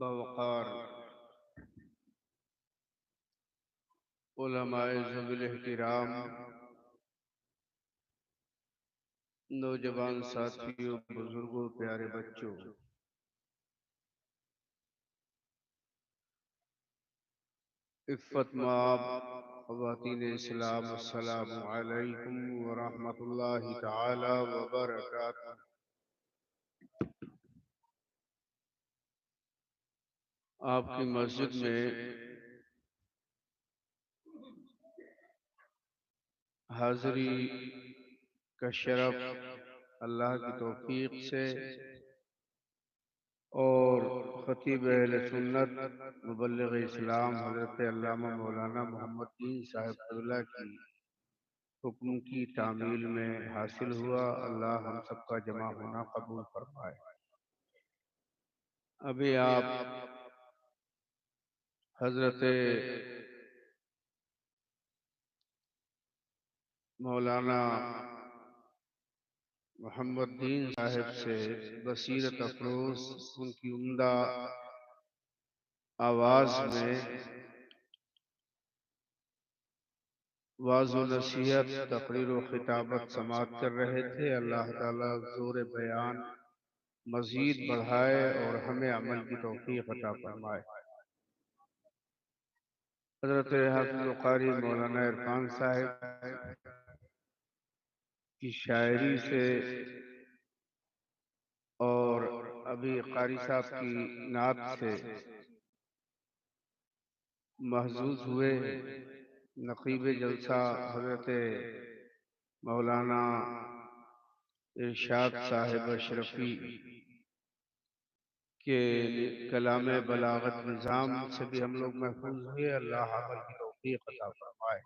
बवक़ार उलमाए ज़वील एहतिराम, नौजवान साथियों, बुजुर्गों, प्यारे बच्चों, इफ़्फ़तमाब ख़वातीन इस्लाम, अस्सलामु अलैकुम व रहमतुल्लाहि तआला व बरकातुहू। आपकी मस्जिद में हाज़िरी का शरफ अल्लाह की तौफीक से और ख़तीब अहले सुन्नत मुबल्लिग़ इस्लाम हज़रत अल्लामा मौलाना मोहम्मद दीन साहिब क़िबला की हुक्म की तामील में हासिल हुआ। अल्लाह हम सबका जमा होना कबूल फरमाए। अभी आप हज़रत मौलाना मोहम्मद दीन साहिब से बसीरत अफरोज़ उनकी उम्दा आवाज़ में वाज़ व नसीहत, तक़रीर व खिताबत समाअत कर रहे थे। अल्लाह ताला ज़ोर बयान मज़ीद बढ़ाए और हमें अमल की तौफ़ीक़ अता फरमाए। हज़रत हाफ़िज़ क़ारी मौलाना इरफ़ान साहिब की शायरी से और अभी क़ारी साहब की नात से महज़ूज़ हुए। नक़ीब जलसा हज़रत मौलाना इरशाद साहिब अशरफी के कलाम बलागत निज़ाम से भी हम लोग महफूज हुए। अल्लाह अमल की तौफ़ीक़ अता फरमाए।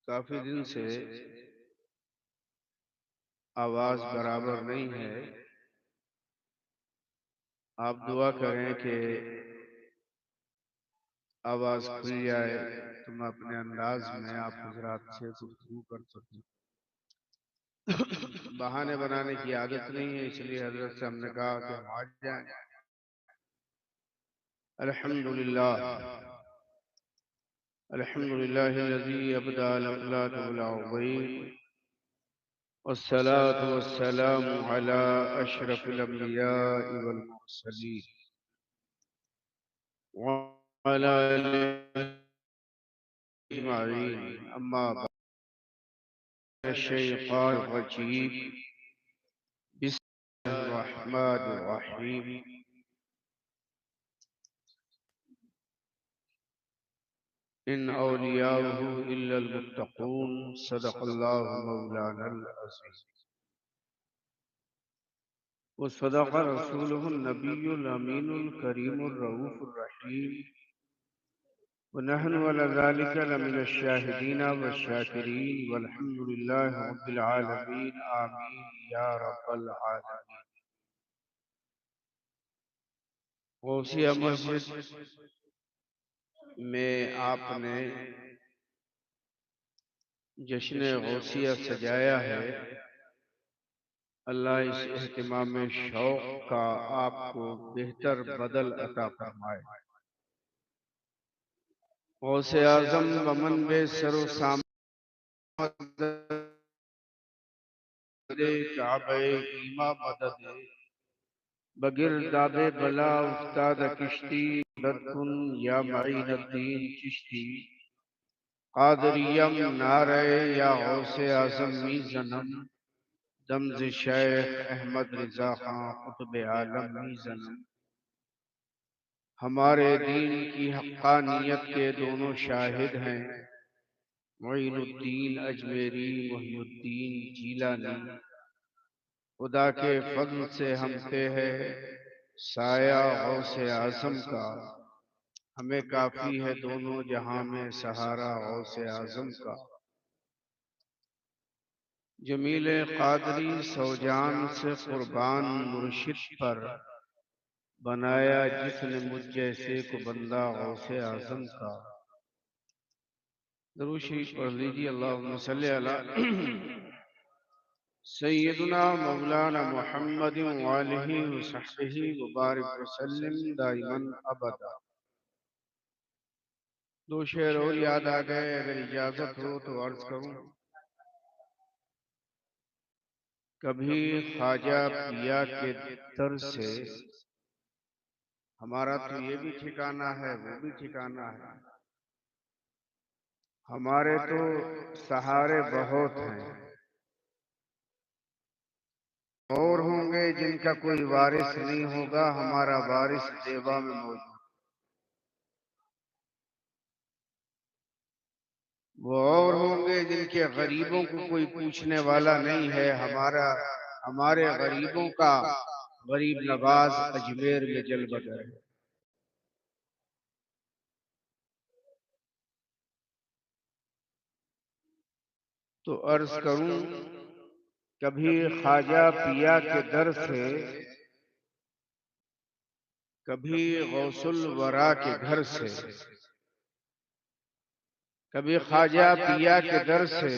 काफ़ी दिन से आवाज़ बराबर नहीं है। आप दुआ करें कि आवाज़ खुल जाए तो मैं अपने अंदाज में आप हज़रात से गुफ्तगू कर सकूं। बहाने बनाने की आदत नहीं है, इसलिए हज़रत से हमने कहा कि हम आ जाएं। अल्हम्दुलिल्लाह अल्हम्दुलिल्लाहिल्लज़ी अबदा ला तुबला उबैन वस्सलातु वस्सलामु अला अशरफिल अंबियाइ वल मुरसलीन व अला आलिहि अजमईन। अम्मा बाद। शैतान रजीम। बिस्मिल्लाहिर रहमानिर रहीम। इन औलियाहु इल्लल मुत्तक़ून। सदक़ल्लाहु मौलानल अज़ीम। व सदक़ रसूलुहुन नबियुल अमीनुल करीमुर रऊफ़ुर रहीम। व नहनु अला ज़ालिका लमिनश शाहिदीन वश्शाकिरीन वल्हम्दुलिल्लाहि रब्बिल आलमीन। आमीन या रब्बल आलमीन। गौसिया मस्जिद में आपने जश्न गौसिया सजाया है। अल्लाह इस एहतिमाम शौक़ का आपको बेहतर बदल अता फरमाए। गौसे आज़म बमन बे सरो सामद काबे ईमा मदद बगिरदाबे बला उस्ताद किश्ती मदद या मईनुद्दीन चिश्ती कादरियम नारे या गौसे आज़म मी ज़नम दम्ज़ शेख अहमद रिज़ा खां कुतुब आलम मी ज़नम। हमारे दीन की हक़ानियत के दोनों शाहिद हैं, मोइनुद्दीन अजमेरी, मोहिउद्दीन जीलानी। खुदा के फज़्ल से हम पे है साया गौसे आज़म का। हमें काफ़ी है दोनों जहां में सहारा गौसे आज़म का। जमील क़ादरी सौजान से क़ुरबान मुर्शिद पर बनाया जिसने मुझ जैसे को बंदा गौसे आज़म का। दरूद शरीफ पढ़ लीजिए। अल्लाहुम्मा सल्ली अला सय्यदुना मौलाना मुहम्मद वालिहि वसहबिहि वबारिक वसल्लम दाइमन अबदा। दो शेर और याद आ गए, अगर इजाजत हो तो अर्ज करूं। कभी ख्वाजा पिया के दर से, हमारा तो ये भी ठिकाना है वो भी ठिकाना है, हमारे तो सहारे बहुत हैं, और होंगे जिनका कोई वारिस नहीं होगा, हमारा वारिस देवा में मौजूद। वो और होंगे जिनके गरीबों को कोई पूछने वाला नहीं है, हमारे गरीबों का गरीब नवाज अजमेर में जल बदर है। तो अर्ज करूं, कभी ख्वाजा पिया के दर से, कभी गौसुल वरा के घर से, कभी ख्वाजा पिया के दर से,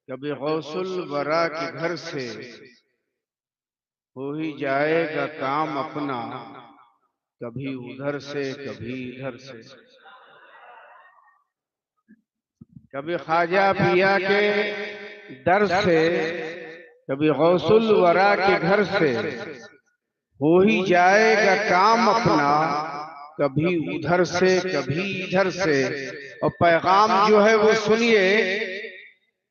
कभी गौसुल वरा के घर से, हो ही जाएगा काम अपना, कभी उधर से कभी इधर से। कभी ख्वाजा पिया के दर से, कभी गौसुल वरा के घर से, हो ही जाएगा काम अपना, कभी उधर से कभी इधर से। और पैगाम जो है वो सुनिए,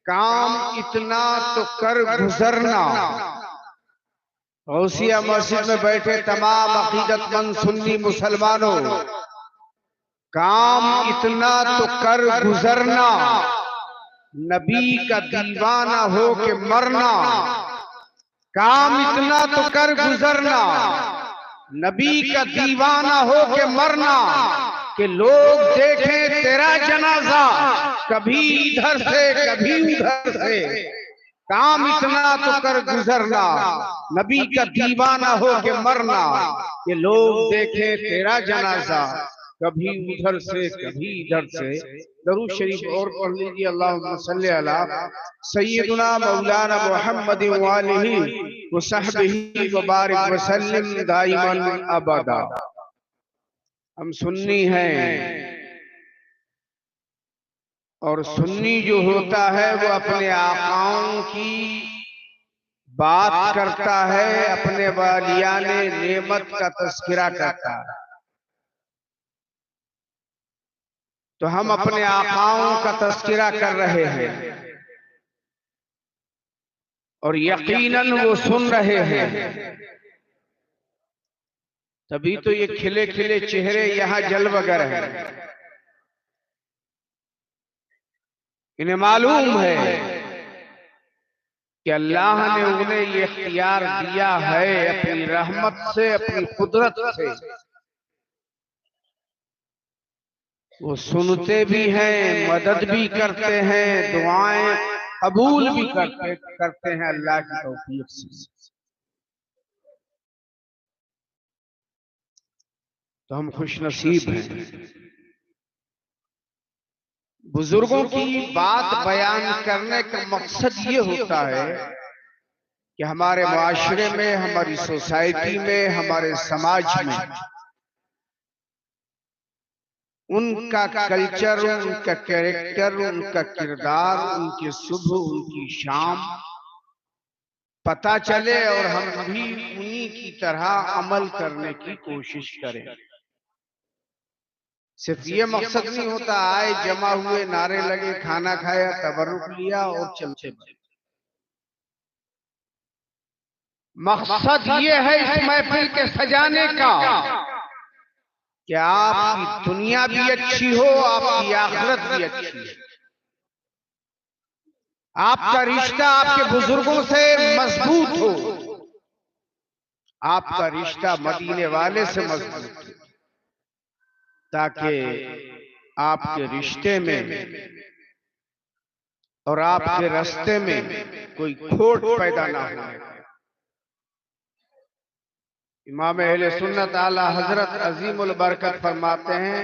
काम इतना तो कर गुजरना। गौसिया मस्जिद में बैठे तमाम अकीदतमंद सुन्नी मुसलमानों, काम इतना तो कर गुजरना, नबी का दीवाना हो के मरना। काम इतना तो कर गुजरना, नबी का दीवाना हो के मरना, कि लोग देखें तेरा जनाजा, कभी इधर से कभी उधर से। काम इतना तो कर गुजरना, नबी का दीवाना हो के मरना, कि लोग देखें तेरा जनाजा, कभी उधर से कभी इधर से। दरूद शरीफ और पढ़ लीजिए, अल्लाहुम्मा सल्ली अला सय्यदुना मौलाना मुहम्मद वालिहि वसहबिहि वबारिक वसल्लम दाइमन अबदा। हम सुन्नी हैं, और सुन्नी जो होता है वो अपने आकाओं की बात करता है, अपने वालियाने नेमत का तज़किरा करता है। तो हम अपने आकाओं का तज़किरा कर रहे हैं, और यकीनन वो सुन रहे हैं। तभी तो ये खिले खिले चेहरे यहाँ जलवगर हैं। इन्हें मालूम है कि अल्लाह ने उन्हें ये इख्तियार दिया है अपनी रहमत से, अपनी कुदरत से। वो सुनते भी हैं, मदद भी करते हैं, दुआएं कबूल भी करते हैं अल्लाह की तौफीक से। तो हम खुशनसीब हैं। बुजुर्गों की बात बयान करने का मकसद ये होता है कि हमारे माशरे में, हमारी सोसाइटी में, हमारे समाज में उनका कल्चर, उनका कैरेक्टर, उनका किरदार, उनके सुबह उनकी शाम पता चले, और हम भी उन्हीं की तरह अमल करने की कोशिश करें। सिर्फ ये मकसद नहीं होता आए जमा हुए, नारे लगे, खाना खाया, तबरुक लिया और चलते बने। मकसद ये है इस महफिल के सजाने का कि आपकी दुनिया भी अच्छी हो, आपकी आखिरत भी अच्छी हो, आपका रिश्ता आपके बुजुर्गों से मजबूत हो, आपका रिश्ता मदीने वाले से मजबूत हो, ताकि आपके रिश्ते में और आपके रास्ते में कोई खोट पैदा ना हो। इमाम अहले सुन्नत आला हजरत अजीमुल बरकत फरमाते हैं,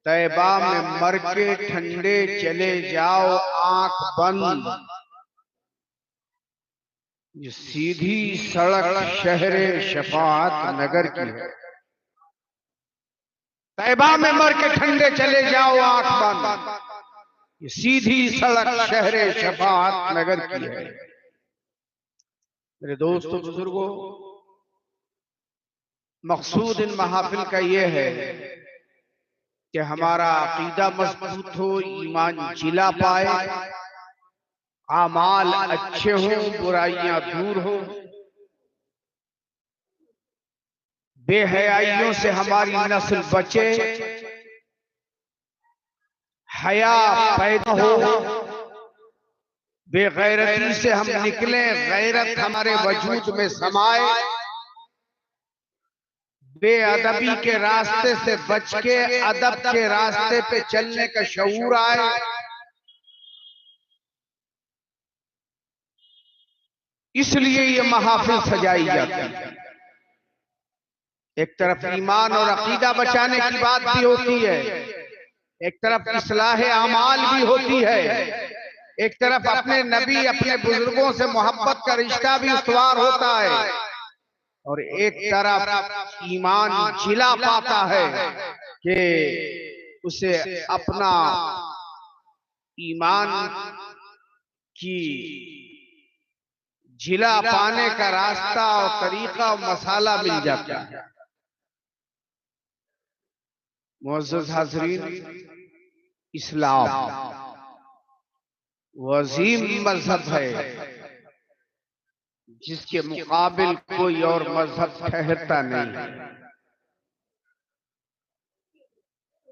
तैबा में मर के ठंडे चले जाओ आंख बंद, ये सीधी सड़क शहरे शफाअत नगर की है। तैबा में मर के ठंडे चले जाओ आंख बंद, ये सीधी सड़क शहरे शफाअत नगर की है। मेरे दोस्तों बुजुर्गों, मकसूद इन महाफिल का ये है कि हमारा अकीदा मजबूत हो, ईमान जिला पाए, आमाल अच्छे हों, बुराइयां दूर हो, बेहयाइयों से हमारी नस्ल बचे, हया पैदा हो, बेगैरती से हम निकले, गैरत हमारे वजूद में समाए, बेअदबी के रास्ते से बच के अदब के रास्ते पे चलने का शऊर आए। इसलिए ये महाफिल सजाई जाती है। एक तरफ ईमान और अकीदा बचाने की बात भी होती है, एक तरफ इस्लाह आमाल भी होती है, एक तरफ अपने नबी अपने बुजुर्गों से मोहब्बत का रिश्ता भी इस्तवार होता है, और एक तरफ ईमान जिला पाता है कि उसे अपना ईमान की जिला पाने का रास्ता और तरीका और मसाला मिल जाता है। मुअज़्ज़ज़ हाज़रीन, इस्लाम वज़ीम मजहब है जिसके मुकाबिल कोई और मजहब ठहरता नहीं।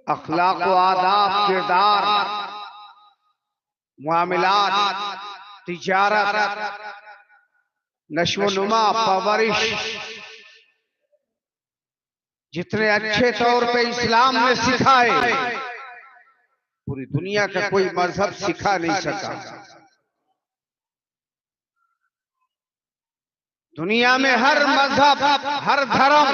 अखलाक व आदाब, किरदार, मुआमलात, तिजारत, नश्व नुमा, परवरिश, जितने अच्छे तौर पे इस्लाम ने सिखाए, पूरी दुनिया का कोई मजहब सिखा नहीं सका। दुनिया में हर मजहब, हर धर्म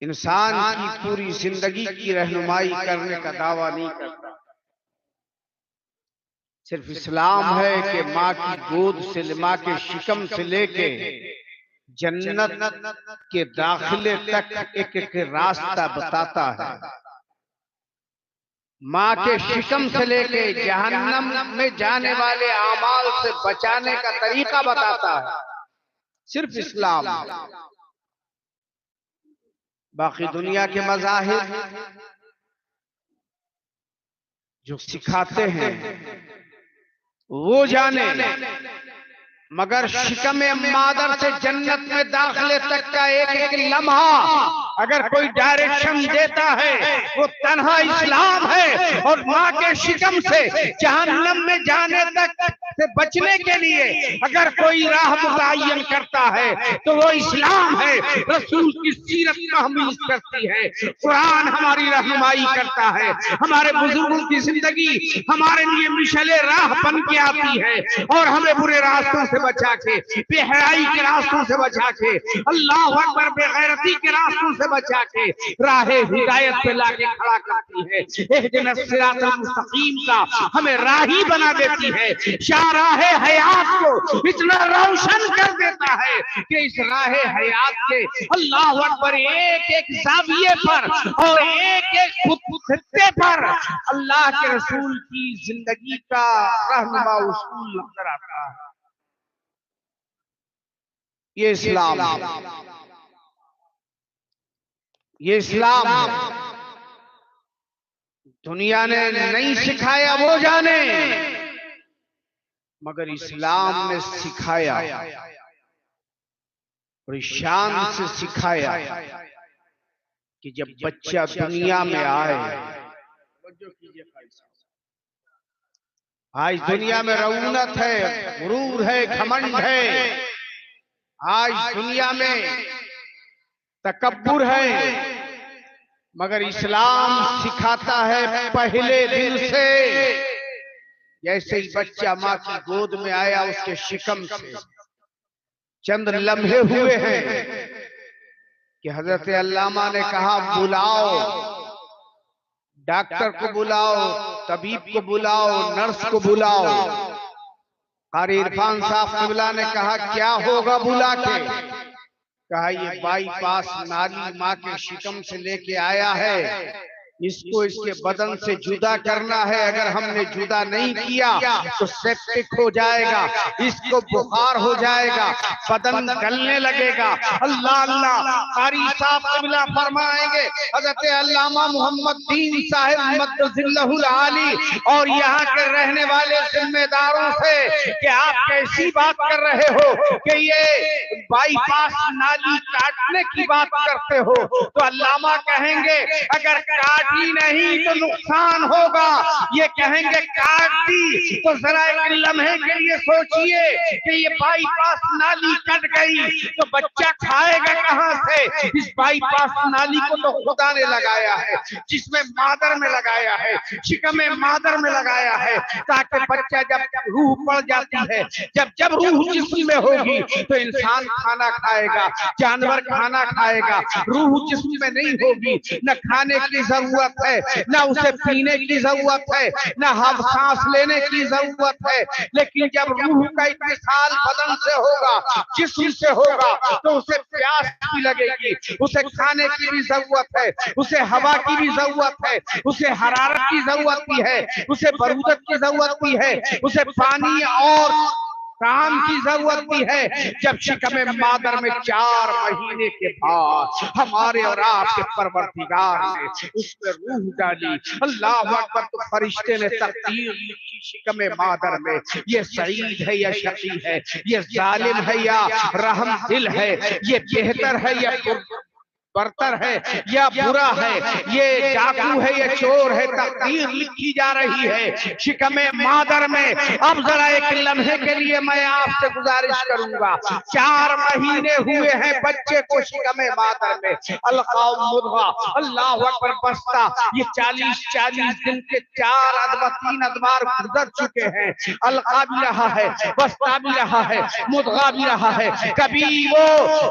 इंसान की पूरी जिंदगी की रहनुमाई करने का दावा नहीं करता। सिर्फ इस्लाम है कि माँ की गोद से, माँ के शिकम से लेके जन्नत के दाखिले तक एक एक रास्ता बताता है। माँ के शिकम से लेके जहन्नम में जाने वाले आमाल से बचाने का तरीका बताता है, सिर्फ इस्लाम। बाकी दुनिया के मज़ाहिब जो सिखाते हैं वो जाने, मगर शिकम मादर से जन्नत में दाखिले तक का एक एक लम्हा अगर कोई डायरेक्शन देता है वो तन्हा इस्लाम है। और माँ के शिकम से जहन्नम में जाने तक से बचने के लिए अगर कोई राह मुतय्यन करता है तो वो इस्लाम है। रसूल की सीरत महमीज करती है, कुरान हमारी रहनुमाई करता है, हमारे बुजुर्गों की जिंदगी हमारे लिए मिशले राह बन के आती है और हमें बुरे रास्तों से बचा के, बेहयाई के रास्तों से बचा के, अल्लाह अकबर, बेगैरती के रास्तों से बचा के राह हिदायत पे लाके खड़ा करती है। इहदिना सिरातल मुस्तकीम का हमें राही बना देती है, राह हयात को इतना रोशन कर देता है कि इस राह हयात के अल्लाह अकबर एक एक ज़ाविये पर और एक एक खित्ते पर अल्लाह के रसूल की जिंदगी का रहनुमा उसूल नजर आता है। ये इस्लाम है, ये इस्लाम है। दुनिया ने नहीं सिखाया वो जाने, मगर इस्लाम ने सिखाया और शान से सिखाया कि जब बच्चा दुनिया में आए, आज दुनिया में रऊनत है, गुरूर है, घमंड है, आज दुनिया में तकब्बुर है, मगर इस्लाम सिखाता है पहले दिन से। जैसे ही बच्चा माँ की गोद में आया उसके शिकम से चंद लम्हे हुए हैं कि हजरत अल्लामा ने कहा बुलाओ, डॉक्टर को बुलाओ, तबीब को बुलाओ, नर्स को बुलाओ। कारी इरफान साहब क़िबला ने कहा क्या होगा बुला के? कहा ये बाईपास नाली माँ के शिकम से लेके आया है, इसको इसके बदन से जुदा करना है। अगर हमने जुदा नहीं किया तो सेप्टिक हो जाएगा, इसको बुखार हो जाएगा, बदन गलने लगेगा। अल्लाह अल्लाह। कारी साहब क़िबला फरमाएंगे हज़रत अल्लामा मोहम्मद दीन साहिब मद्दज़िल्लहुल आली और यहाँ के रहने वाले जिम्मेदारों से कि आप कैसी बात कर रहे हो कि ये बाईपास नाली काटने की बात करते हो? तो अल्लामा कहेंगे अगर काटी नहीं तो नुकसान होगा। ये कहेंगे काट दी तो जरा एक लम्हे के लिए सोचिए कि ये बाईपास नाली कट गई तो बच्चा खाएगा कहां से? इस बाईपास नाली को तो खुदा ने लगाया है, जिसमें मादर में लगाया है, शिकम मादर में लगाया है, ताकि बच्चा जब रूह पड़ जाती है, जब रूह जिस्म में होगी तो इंसान खाना खाएगा, जानवर खाना खाएगा। रूह जिस्म में नहीं होगी, न खाने की जरूरत है, न उसे पीने की जरूरत है, न हम सांस लेने की जरूरत है। लेकिन जब रूह का इत्तिसाल बदन से होगा, जिस्म से होगा, तो उसे प्यास भी लगेगी, उसे खाने की भी जरूरत है, उसे हवा की भी जरूरत है, उसे हरारत की जरूरत भी है, उसे बरूदत की जरूरत भी है, उसे पानी और काम की जरूरत भी है। जब शिकम मादर में 4 महीने के बाद हमारे और आपके परवरदिगार ने उसमें रूह डाली, अल्लाह अकबर, तो फरिश्ते ने तकदीर लिखी शिकम मादर में, ये सईद है या शकी है, ये जालिम है या रहम दिल है, ये बेहतर है या बरतर है या बुरा है, ये डाकू है या चोर है। तकदीर लिखी जा रही है शिकम मादर में। अब जरा एक लम्हे के लिए मैं आपसे गुजारिश करूंगा, 4 महीने हुए हैं बच्चे को शिकम मादर में, अलकाउ मुद्गा, अल्लाह अकबर, बस्ता। ये 40 दिन के 4 अदबा 3 अदबार गुजर चुके हैं। अलका भी रहा है, बस्ता भी रहा है, मुद्गा भी रहा है। कभी वो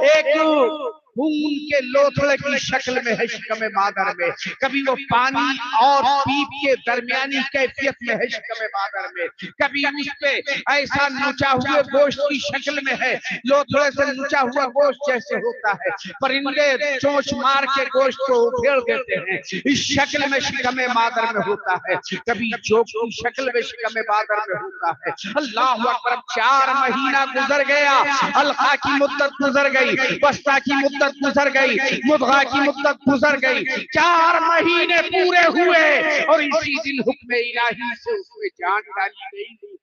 एक खून के लोथड़े की शक्ल में है शिकम मादर में, कभी वो पानी और पीप के दरमियानी कैफियत में है शिकम मादर में, कभी उस पे ऐसा नुचा हुए गोश्त की शक्ल में है, लोथड़े से नुचा हुआ गोश्त जैसे होता है, परिंदे चोंच मार के गोश्त को उखेड़ देते हैं, इस शक्ल में शिकम मादर में होता है। कभी जोक की शक्ल में शिकम मादर में होता है। अल्लाह अकबर, 4 महीना गुजर गया, अलका की मुद्दत गुजर गई, बस्ता की मुद्दत गुजर गई, मुद्गा की मुद्दत गुजर गई, 4 महीने पूरे हुए और इसी दिन हुक्म इलाही से उसमें जान डाली गई।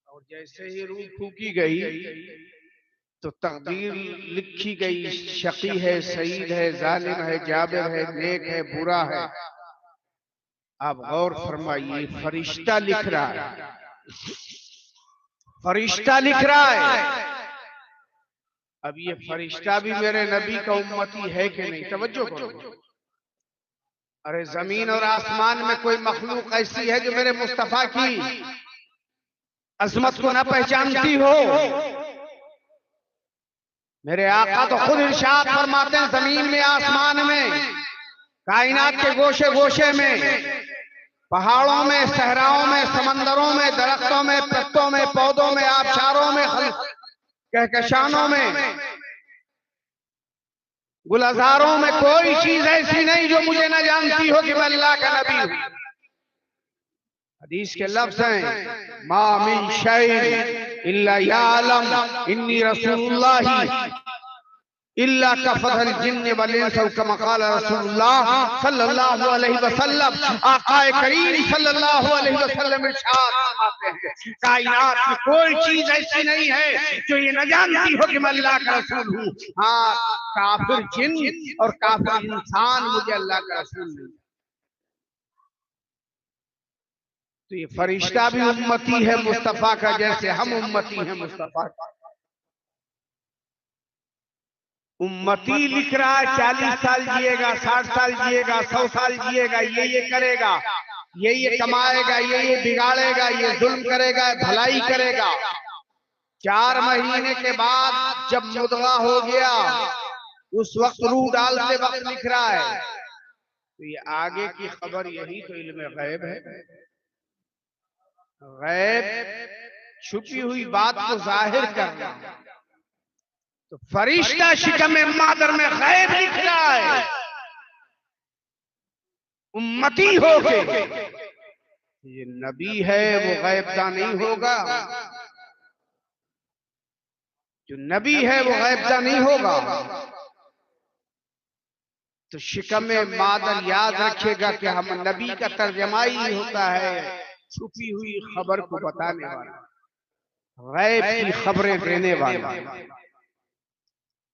और जैसे ही रूह फूकी गई तो तकदीर लिखी गई, शकी है, सईद है, जालिम है, जाबिर है, नेक है, बुरा है। आप गौर फरमाइए, फरिश्ता लिख रहा है, फरिश्ता लिख रहा है। अब ये फरिश्ता भी मेरे नबी का उम्मती है कि नहीं? तवज्जो करो। अरे जमीन और आसमान में कोई मखलूक ऐसी है जो मेरे मुस्तफा की अजमत को ना पहचानती हो? मेरे आका तो खुद इरशाद फरमाते हैं, जमीन में, आसमान में, कायनात के गोशे गोशे में, पहाड़ों में, सहराओं में, समंदरों में, दरख्तों में, पत्तों में, पौधों में, आबशारों में, कहकशानों में, गुलजारों में, कोई चीज ऐसी नहीं जो मुझे न जानती हो कि मैं अल्लाह का नबी हूं। हदीस के लफ्ज हैं, मा मिन शैइन इल्ला यालम इन्नी रसूलुल्लाह इल्ला कफदल जिन्न वल इंस कमा क़ाल रसूलुल्लाह सल्लल्लाहु अलैहि वसल्लम। आक़ाए करीम सल्लल्लाहु अलैहि वसल्लम इरशाद फरमाते हैं, कायनात में कोई चीज ऐसी नहीं है जो ये न जानती हो कि मैं अल्लाह का रसूल हूँ। हाँ, काफिर जिन और काफिर इंसान मुझे अल्लाह का रसूल नहीं। तो ये फरिश्ता भी उम्मती है मुस्तफा का, जैसे हम उम्मती हैं मुस्तफा का। उम्मती लिख रहा है 40 साल जिएगा, 60 साल जिएगा, 100 साल जिएगा, ये करेगा, ये कमाएगा, ये बिगाड़ेगा, ये जुल्म करेगा, भलाई करेगा। 4 महीने के बाद जब मुद्गा हो गया, उस वक्त रूह डालते वक्त लिख रहा है। तो ये आगे की खबर, यही तो इल्म गैब है। गैब छुपी हुई बात को जाहिर करना, तो फरिश्ता शिकम मादर में गैब लिख रहा है। उम्मती होके ये नबी है, वो गैबदा नहीं होगा। जो नबी है वो गैबदा नहीं होगा। तो शिकम मादर याद रखेगा कि हम नबी का तर्जमा ही होता है छुपी हुई खबर को बताने वाला, गैब की खबरें देने वाला।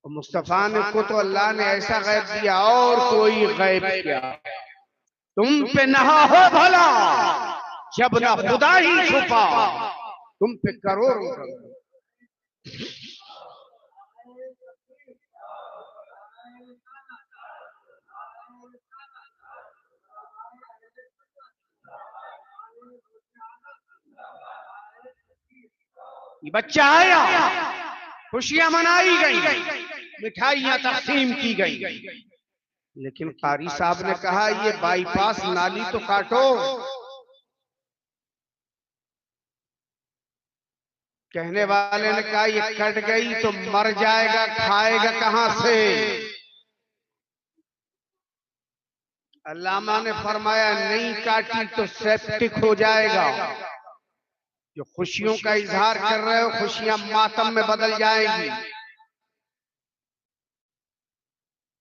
मुस्तफा ने को तो अल्लाह ने ऐसा गैब दिया, और कोई गैब क्या तुम पे नहा हो भला, जब ना खुदा ही छुपा तुम पे करोड़ों। ये बच्चा आया, खुशियां मनाई गई, मिठाइयां तकसीम की गई, लेकिन कारी साहब ने कहा ये बाईपास नाली तो काटो। कहने वाले ने कहा ये कट गई तो मर जाएगा, खाएगा कहां से। अल्लामा ने फरमाया नहीं काटी तो सेप्टिक हो जाएगा। जो खुशियों का इजहार कर रहे हो, खुशियां मातम में बदल जाएंगी।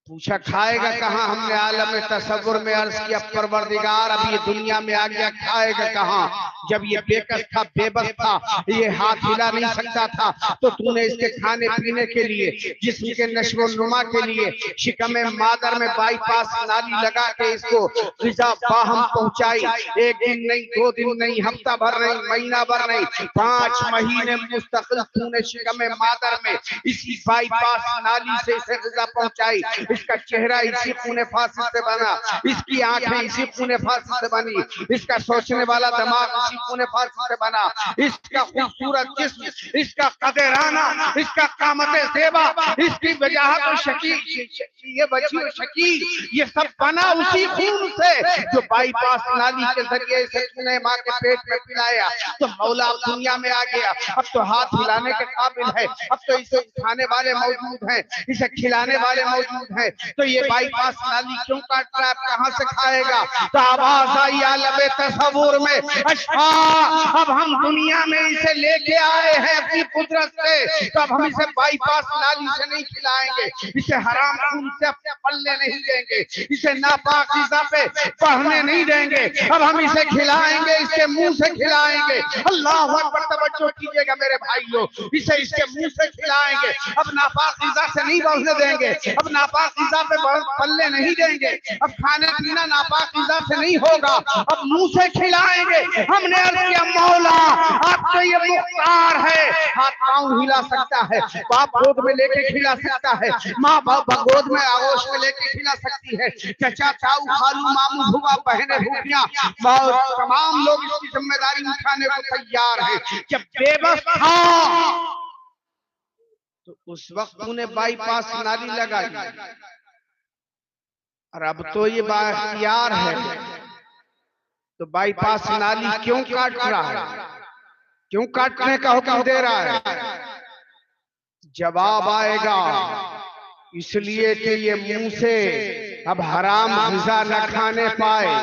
पूछा खाएगा कहाँ? हमने आलम तसव्वुर में अर्ज किया परवरदिगार अब ये दुनिया में आ गया, खाएगा कहाँ? जब ये बेकस था, बेबस था, ये हाथ हिला नहीं सकता था, तो तूने इसके खाने पीने के लिए, जिस्म के नशो नुमा के लिए शिकम मादर में बाईपास नाली लगा के इसको ग़िज़ा बाहम पहुंचाई। एक दिन नहीं, 2 दिन नहीं, हफ्ता भर नहीं, महीना भर नहीं, 5 महीने मुस्तकिल तूने शिकम मादर में इसी बाईपास नाली से इसे ग़िज़ा पहुंचाई। इसका चेहरा इसी खूने फासिल से बना, इसकी आंखें इसी खूने फासिल से बनी, इसका सोचने वाला दिमाग इसी खूने फासिल से बना, इसका खूबसूरत जिस्म, इसका कदराना, इसका कामते सेवा, इसकी वजाहत और शकील, ये बची और शकील, ये सब बना उसी खून से जो बाईपास नाली के जरिए से तूने माँ के पेट में पिलाया। तो मौला दुनिया में आ गया, अब तो हाथ हिलाने के काबिल है, अब तो इसे खाने वाले मौजूद हैं, इसे खिलाने वाले मौजूद हैं। तो ये बाईपास नाली क्यों काट रहा है? कहां से खाएगा? तो आवाज आई आलम तसव्वुर में, अच्छा अब हम दुनिया में इसे लेके आए हैं अपनी कुदरत से, तो अब हम इसे बाईपास नाली से नहीं खिलाएंगे, इसे हराम खून से अपने पल्ले नहीं देंगे, इसे नापाक ग़िज़ा पे पढ़ने नहीं देंगे, अब हम इसे खिलाएंगे, इसके मुंह से खिलाएंगे। अल्लाह अकबर, तवज्जो कीजिएगा मेरे भाइयों, इसे इसके मुंह से खिलाएंगे, अब नापाक ग़िज़ा से नहीं बढ़ने देंगे, अब नापाक ग़िज़ा पे पल्ले नहीं देंगे, अब खाना पीना नापाक ग़िज़ा से नहीं होगा, अब मुंह से खिलाएंगे। हमने अर्ज़ किया मौला आप तो ये मुख्तार है, हाथ पांव हिला सकता है, बाप गोद में लेके खिला सकता है, माँ बाप गोद में आगोश में लेके खिला सकती है, चचा ताऊ खालू मामू भुआ बहने भूपियां तमाम लोग इसकी जिम्मेदारी उठाने को तैयार है। जब बेबस था तो उस वक्त उन्हें बाईपास नाली लगा दी, और अब तो ये बाइख्तियार है, तो बाईपास नाली क्यों काट रहा है? क्यों काटने का हुक्म दे रहा है? जवाब आएगा इसलिए कि ये मुंह से अब हराम ग़िज़ा न खाने पाए,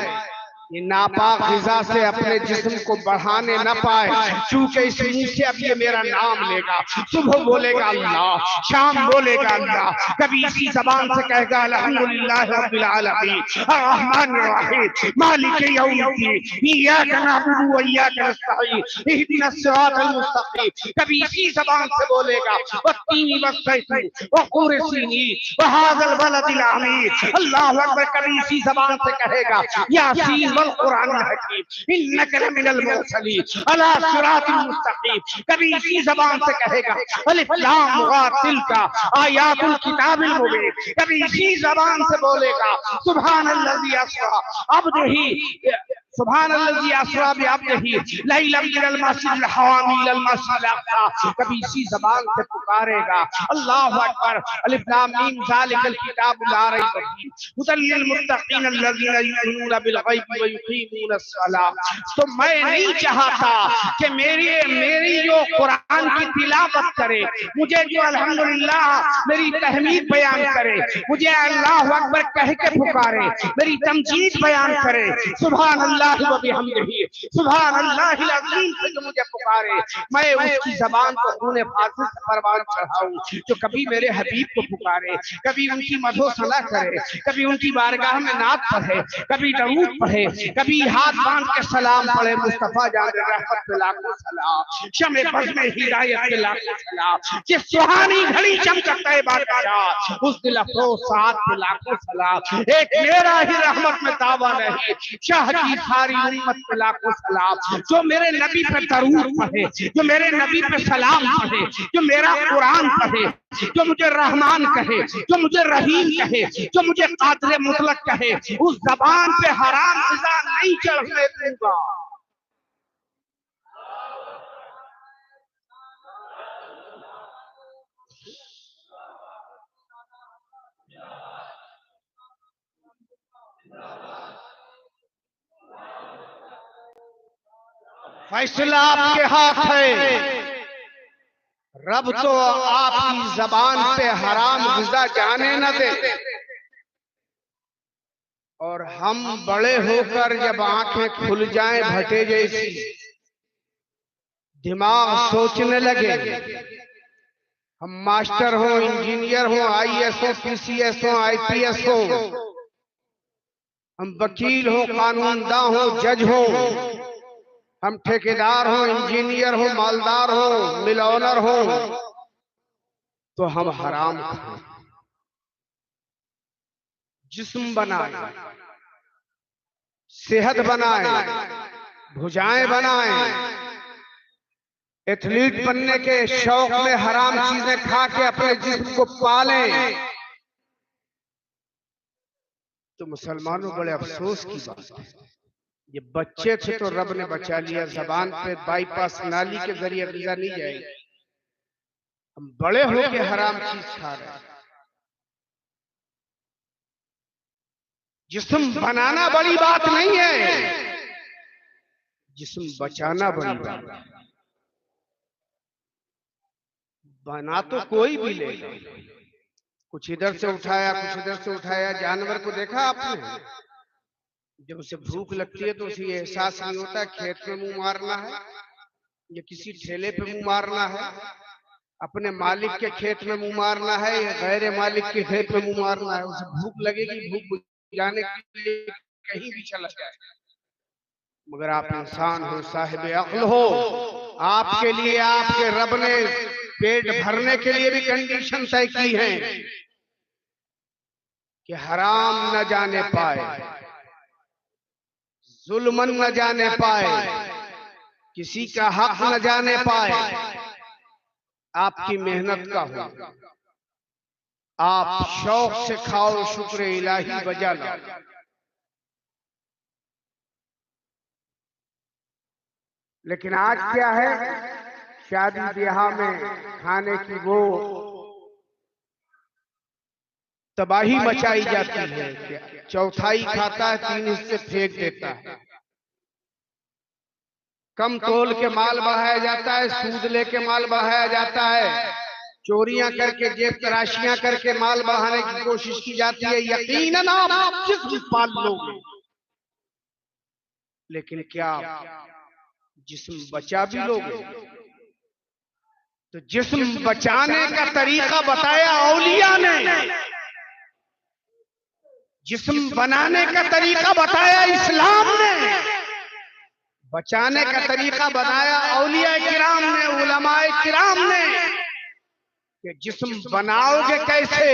ये नापाक ग़िज़ा से अपने जिस्म को बढ़ाने न पाए, क्योंकि इस मुंह से अब ये मेरा नाम लेगा, सुबह बोलेगा अल्लाह, शाम बोलेगा अल्लाह, कभी इसी ज़बान से कहेगा अल्हम्दुलिल्लाह रब्बिल आलमीन अर्रहमानिर रहीम मालिक यौमिद्दीन इय्याका नअबुदु व इय्याका नस्तईन इहदिनस सिरातल मुस्तकीम, कभी इसी ज़बान से बोलेगा वत्तीनी वज़्ज़ैतून व तूर सीनीन व हाज़ल बलदिल अमीन। अल्लाहु अकबर, कभी इसी ज़बान से कहेगा यासीन वल कुरानिल हकीम इन्नका लमिनल मुरसलीन अला सिरातिल मुस्तकीम, कभी इसी ज़बान से कहेगा अलिफ लाम रा तिलका आयातुल किताबिल मुबीन, कभी इसी ज़बान से बोलेगा सुभानल्लज़ी अस्रा अब्दिही सुभान अल्लाज़ी अस्रा बिअब्दिही लैलन मिनल मस्जिदिल हराम इलल मस्जिदिल अक़सा। कभी इसी ज़बान से पुकारेगा अल्लाहु अकबर, अलिफ लाम मीम ज़ालिकल किताबु ला रैब फीह हुदल लिल मुत्तक़ीन अल्लज़ीना युमिनूना बिल गैबि व युक़ीमूनस सलाह। तो मैं नहीं चाहता कि मेरी जो कुरान की तिलावत करे, मुझे जो अल्हम्दुलिल्लाह मेरी तहमीद बयान करे, मुझे अल्लाहु अकबर कह के पुकारे, मेरी तमजीद बयान करे, सुभान अल्लाह व बिहम्दिही सुभान अल्लाहिल अज़ीम से जो मुझे पुकारे, मैं उसकी ज़बान को खूने फासिल से परवान चढ़ाऊं, जो कभी मेरे हबीब को पुकारे, कभी उनकी मदहो सना करे, कभी उनकी बारगाह में नात पढ़े, कभी दरूद पढ़े, कभी हाथ बांध के सलाम पढ़े, मुस्तफा जान रहमत पे लाखों सलाम, शमे बज़ में हिदायत पे लाखों सलाम, जिस सुहानी घड़ी चमकता है बादशाह उस दिल अफरोज साथ पे लाखों सलाम, एक मेरा ही रहमत में दावा नहीं, शाह की सारी उम्मत पे लाखों सलाम, जो मेरे नबी पे दरूद पढ़े, जो मेरे नबी पे सलाम पढ़े, जो मेरा कुरान पढ़े, जो मुझे रहमान कहे, जो मुझे रहीम कहे, जो मुझे कादिर मुतलक कहे, उस ज़बान पे हराम ग़िज़ा नहीं चढ़ने दूंगा। फैसला आपके हाथ है। रब तो आपकी जबान पे हराम ग़िज़ा जाने न दे। और हम बड़े होकर जब आंखें खुल जाएं भटे जैसी, दिमाग सोचने लगे, हम मास्टर हो, इंजीनियर हो, IAS हो, PCS हो, IPS हो, हम वकील हो, कानूनदा हो, जज हो, हम ठेकेदार हो, इंजीनियर हो, मालदार हो, मिल ओनर हो, तो हम हराम खाएं। जिस्म बनाए, सेहत बनाए, भुजाएं बनाए, एथलीट बनने के शौक में हराम चीजें खा के अपने जिस्म को पालें, तो मुसलमानों बड़े अफसोस की बात है। ये बच्चे थे तो रब ने बचा लिया, जबान पे बाईपास नाली के जरिए ग़िज़ा नहीं जाएगी। हम बड़े होके हराम चीज खा रहे हैं। जिस्म बनाना बड़ी बात नहीं है, जिस्म बचाना बड़ी बात है। बना तो कोई भी लेगा, कुछ इधर से उठाया, कुछ इधर से उठाया। जानवर को देखा आपने, जब उसे भूख लगती है तो उसे एहसास नहीं होता खेत में मुंह मारना है या किसी ठेले पे मुंह मारना है, अपने मालिक के खेत में मुंह मारना है या गैर मालिक के खेत में मुंह मारना है। उसे भूख लगेगी, भूख बुझाने के लिए कहीं भी चला जाए। मगर आप इंसान हो, साहिब अक्ल हो, आपके लिए आपके रब ने पेट भरने के लिए भी कंडीशन तय की है कि हराम न जाने पाए, जुल्मन न जाने पाए, किसी का हक न जाने पाए। आपकी मेहनत का हो, आप शौक से खाओ, शुक्र इलाही बजा लाओ। लेकिन आज क्या है, शादी ब्याह में खाने की वो तबाही मचाई जाती है। चौथाई खाता है, 3 हिस्से फेंक देता है। कम तोल के माल बढ़ाया जाता है, सूद लेके माल बढ़ाया जाता है, चोरियां करके, जेब तराशियां करके माल बढ़ाने की कोशिश की जाती है। यकीनन आप जिस्म पाल लोगे, लेकिन क्या जिस्म बचा भी लोगे? तो जिस्म बचाने का तरीका बताया औलिया ने, जिस्म बनाने का तरीका बताया इस्लाम ने, बचाने का तरीका बताया औलिया किराम ने, उलमाए किराम ने, कि जिस्म बनाओगे कैसे,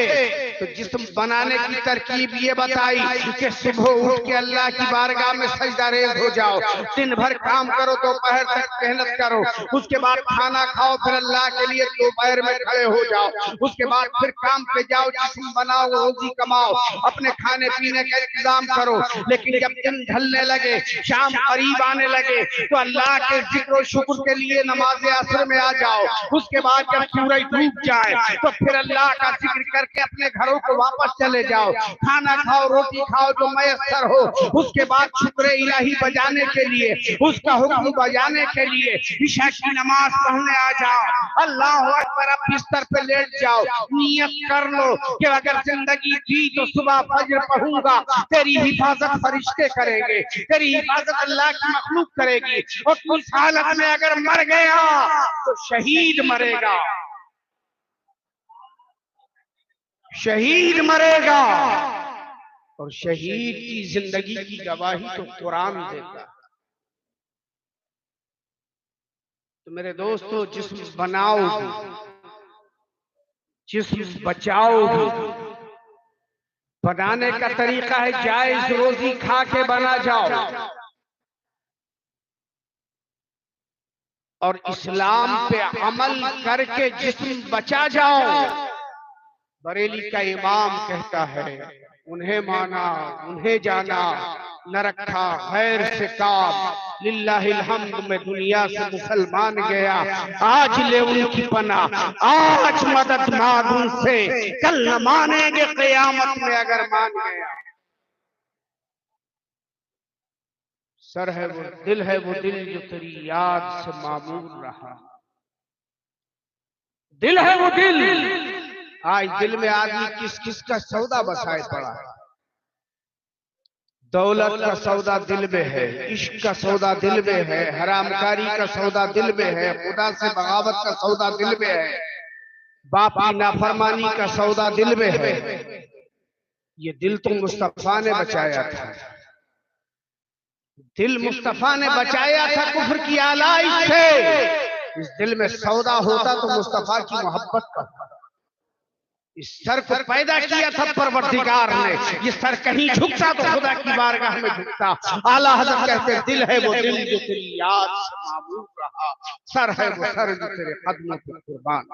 तो जिस्म बनाने की तरकीब ये बताई कि सुबह उठ के अल्लाह की बारगाह में सजदा रेज़ हो जाओ, दिन भर काम करो, दोपहर तक मेहनत करो, उसके बाद खाना खाओ, फिर अल्लाह के लिए दोपहर में खड़े हो जाओ, उसके बाद फिर काम पे जाओ, जिस्म बनाओ, रोजी कमाओ, अपने खाने पीने का इंतजाम करो। लेकिन जब दिन ढलने लगे, शाम करीब आने लगे, तो अल्लाह के जिक्र और शुक्र के लिए नमाज असर में आ जाओ। उसके बाद जब सूरज डूब जाए तो फिर अल्लाह का जिक्र करके अपने घरों को वापस चले जाओ, खाना खाओ, रोटी खाओ जो मयसर हो। उसके बाद शुक्र इलाही बजाने के लिए, उसका हुक्म बजाने के लिए ईशा की नमाज पढ़ने आ जाओ। अल्लाह अकबर, अब बिस्तर पे लेट जाओ, नियत कर लो कि अगर जिंदगी थी तो सुबह फज्र पढ़ूंगा, तेरी हिफाजत फरिश्ते करेंगे, तेरी हिफाजत अल्लाह की मखलूक करेगी। और उस हालत में अगर मर गया तो शहीद मरेगा, शहीद मरेगा। और शहीद की जिंदगी की गवाही तो कुरान देता है। तो मेरे दोस्तों, जिस्म बनाओ, जिस्म बचाओ, बनाने का तरीका है जायज रोजी खा के बना जाओ और इस्लाम पे अमल करके जिस्म बचा जाओ। बरेली का इमाम कहता है, उन्हें माना उन्हें जाना, न रखा गैर से काम, लिल्लाहिल हम्द में दुनिया से मुसलमान गया, आज ले उनकी पना, आज मदद मांग उनसे, कल न मानेंगे क़यामत में अगर मान गया। सर है वो दिल, है वो दिल जो तेरी याद से मामूर रहा, दिल है वो दिल। आज दिल में आदमी किस किस का सौदा बसाए पड़ा है। दौलत का सौदा दिल में है, इश्क का सौदा दिल में है, हरामकारी का सौदा दिल में है, खुदा से बगावत का सौदा दिल में है, बाप की नाफरमानी का सौदा दिल में है। ये दिल तो मुस्तफा ने बचाया था, दिल मुस्तफा ने बचाया था कुफ्र की आलाइश से। इस दिल में सौदा होता तो मुस्तफा की मोहब्बत का। इस सर को पैदा किया था परवरदिगार ने, ये सर कहीं झुकता तो खुदा की बारगाह में झुकता। आला हज़रत कहते दिल है वो दिल जो तेरी याद से मामूर रहा, सर है वो सर जो तेरे कदमों पर कुर्बान।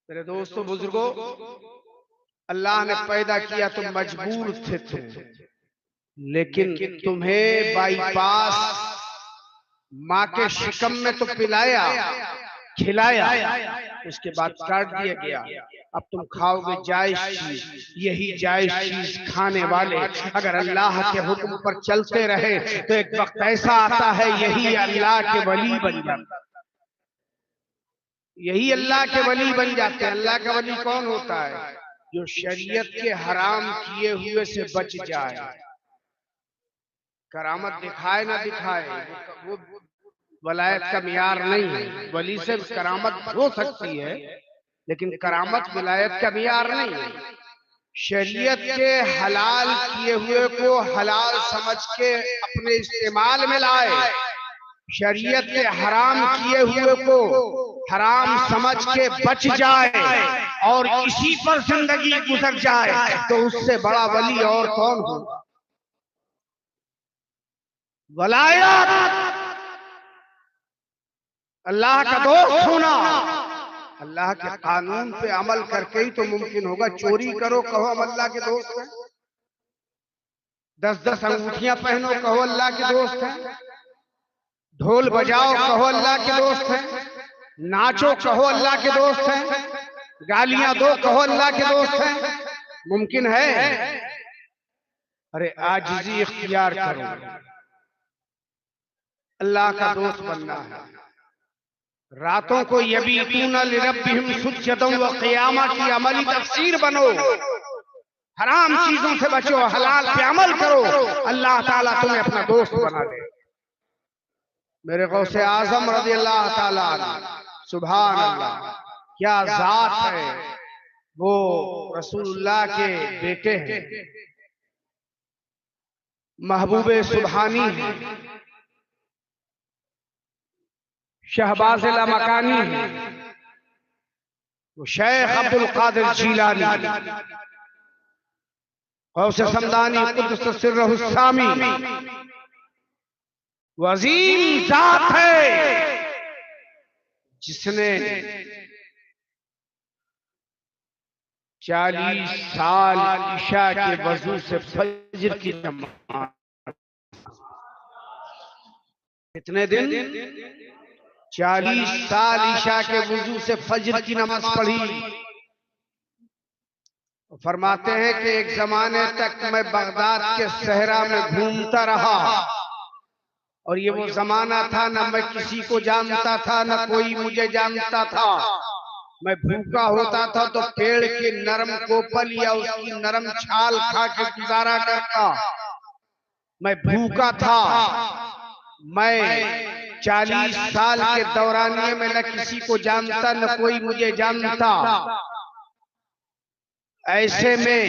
मेरे दोस्तों बुजुर्गों, अल्लाह ने पैदा किया तो मजबूर थे तुम, लेकिन तुम्हें बाईपास माँ के शिकम में तो पिलाया खिलाया, उसके बाद काट दिया गया। अब तुम खाओगे जायज चीज, यही जायज चीज खाने वाले अगर अल्लाह के हुक्म पर चलते रहे तो एक वक्त ऐसा आता है यही अल्लाह के वली बन जाते, यही अल्लाह के वली बन जाते हैं। अल्लाह का वली कौन होता है? जो शरीयत के हराम किए हुए से बच जाए, करामत दिखाए ना दिखाए, वो वलायत का मियार नहीं है। वली से करामत हो सकती है लेकिन करामत विलायत का मियार नहीं है। शरीयत के हलाल किए हुए को हलाल समझ के अपने इस्तेमाल में लाए, शरीयत के हराम किए हुए को हराम समझ के बच जाए और इसी पर जिंदगी गुजर जाए तो उससे बड़ा वली और कौन होगा? वलायत अल्लाह का दोस्त होना, अल्लाह के कानून पे अमल करके ही तो मुमकिन होगा। चोरी करो कहो हम अल्लाह के दोस्त हैं, 10-10 अंगूठियां पहनो कहो अल्लाह के दोस्त हैं, ढोल बजाओ कहो अल्लाह के दोस्त हैं, नाचो कहो अल्लाह के दोस्त हैं, गालियां दो कहो अल्लाह के दोस्त हैं। मुमकिन है? अरे आजिज़ी इख्तियार करो, अल्लाह का दोस्त बनना है। रातों को यबीतूना लिरब्बिहिम सुज्जदन व क़ियामा की अमली तफसीर बनो, हराम चीजों से बचो, हलाल पे अमल करो, अल्लाह ताला तुम्हें अपना दोस्त बना दे। मेरे गौसे आजम रज़ी अल्लाह ताला सुभान अल्लाह, क्या जात है वो, रसूलुल्लाह के बेटे हैं, महबूबे सुभानी है, शहबाज़ लामकानी है, वो शेख अब्दुल कादिर जीलानी गौसे समदानी कुद्दस सिर्रहु सामी वो अजीम जात है जिसने 40 साल ईशा के वजू से फजर की नमाज, कितने दिन? 40 साल ईशा के वजू से फजर की नमाज पढ़ी। फरमाते हैं कि एक जमाने तक मैं बगदाद के सहरा में घूमता रहा और ये वो जमाना था न मैं किसी को जानता था न कोई मुझे जानता था। मैं भूखा होता था तो पेड़ के नरम कोपल या उसकी नरम छाल खा के गुजारा करता। मैं भूखा था। मैं 40 साल के दौरानिये में न किसी को जानता न कोई मुझे जानता। ऐसे में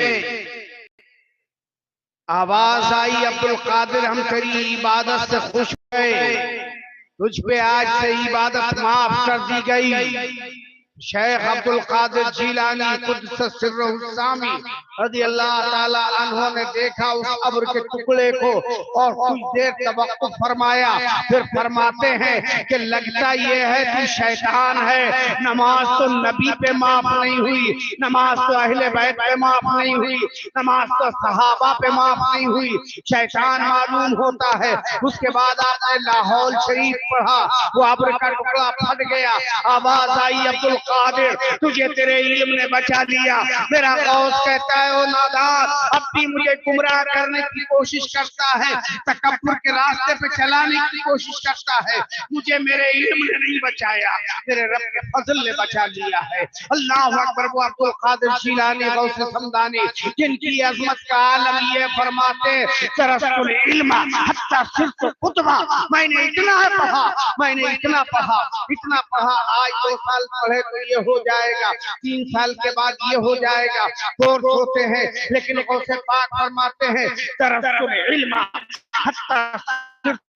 आवाज आई, अब्दुल कादिर हम तेरी इबादत से खुश हुए, तुझ पे आज से इबादत माफ कर दी गई। शेख अब्दुल कादिर जीलानी कुद्दस सिर्रहु सामी रज़ियल्लाहु ताला अन्हु ने देखा उस अब्र के टुकड़े को और कुछ देर तवक्कुफ फरमाया। फिर फरमाते हैं कि लगता ये है तू शैतान है। नमाज तो नबी पे माफ नहीं हुई, नमाज तो अहले बैत पे माफ नहीं हुई, नमाज तो सहाबा पे माफ नहीं हुई, शैतान मालूम होता है। उसके बाद आपने लाहौल शरीफ पढ़ा, वो अब्र का टुकड़ा फट गया। आवाज आई, अब्दुल कादिर तुझे तेरे इल्म ने बचा लिया। मेरा गौस कहता है, ओ नादान अब भी मुझे गुमराह करने की कोशिश करता है, तकब्बुर के रास्ते पे चलाने की कोशिश करता है। मुझे मेरे इल्म ने नहीं बचाया, तेरे रब के फजल ने बचा लिया है। अल्लाह अकबर। वो अब्दुल कादिर जीलानी गौसे समदानी जिनकी अजमत का आलम ये फरमाते, तरस्तुल इल्मा हत्ता सिरतु कुतबा, मैंने इतना पढ़ा, मैंने इतना पढ़ा, इतना पढ़ा। आज 2 साल पढ़े तो ये हो जाएगा, 3 साल के बाद ये हो जाएगा। कोर्स होते हैं, लेकिन गौसे पाक फरमाते हैं तरस्तुल इल्मा हत्ता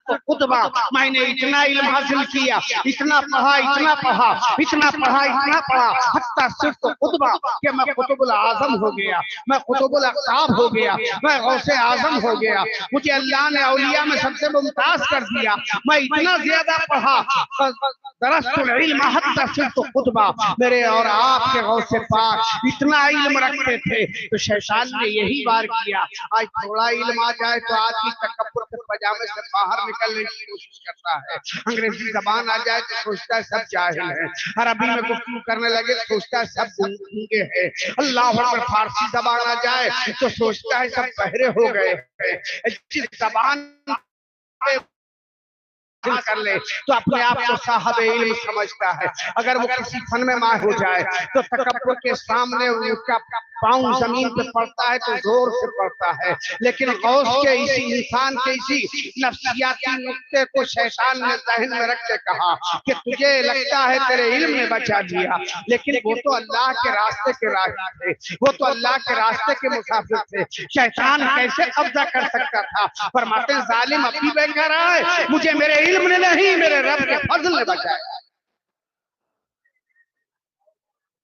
खुतबा, मैंने इतना इल्म हासिल किया, इतना पढ़ा, इतना पढ़ा, इतना पढ़ा, इतना पढ़ा, हत्ता सिर्फ खुतबा कि मैं कुतुबुल आजम हो गया, मैं कुतुबुल अक्ताब हो गया, मैं गौसे आजम हो गया। मुझे अल्लाह ने औलिया में सबसे मुमताज कर दिया। मैं इतना ज्यादा पढ़ा, दरस्तुल इल्म हत्ता सिर्फ खुतबा। मेरे और आपके गौसे पाक इतना इल्म रखते थे तो शैतान ने यही बार किया। आज थोड़ा इल्म आ जाए तो आदमी तकब्बुर के पजामे से बाहर निकलने की कोशिश करता है। अंग्रेजी जबान आ जाए तो सोचता है सब जाहिल है। अरबी में गुफ्तगू करने लगे तो सोचता है सब गूंगे हैं। अल्लाह अकबर। फारसी जबान आ जाए तो सोचता है सब बहरे हो गए हैं। जिस जबान कर ले तो अपने आप को साहब इल्म समझता है। अगर वो किसी फन में माहिर हो जाए तो तकब्बुर के सामने उसका पाँव जमीन पे पड़ता है तो जोर से पड़ता है। लेकिन गौस के इसी इंसान के इसी नफ्सियाती नुक्ते को शैतान ने ज़हन में रख के कहा कि तुझे लगता है तेरे इल्म ने बचा लिया, लेकिन वो तो अल्लाह के रास्ते के राही थे, वो तो अल्लाह के रास्ते के मुसाफिर थे। शैतान कैसे कब्जा कर सकता था? फरमाते हैं जालिम अब भी कह रहा है मुझे मेरे इल्म ने नहीं, मेरे रब के फजल ने बचाया।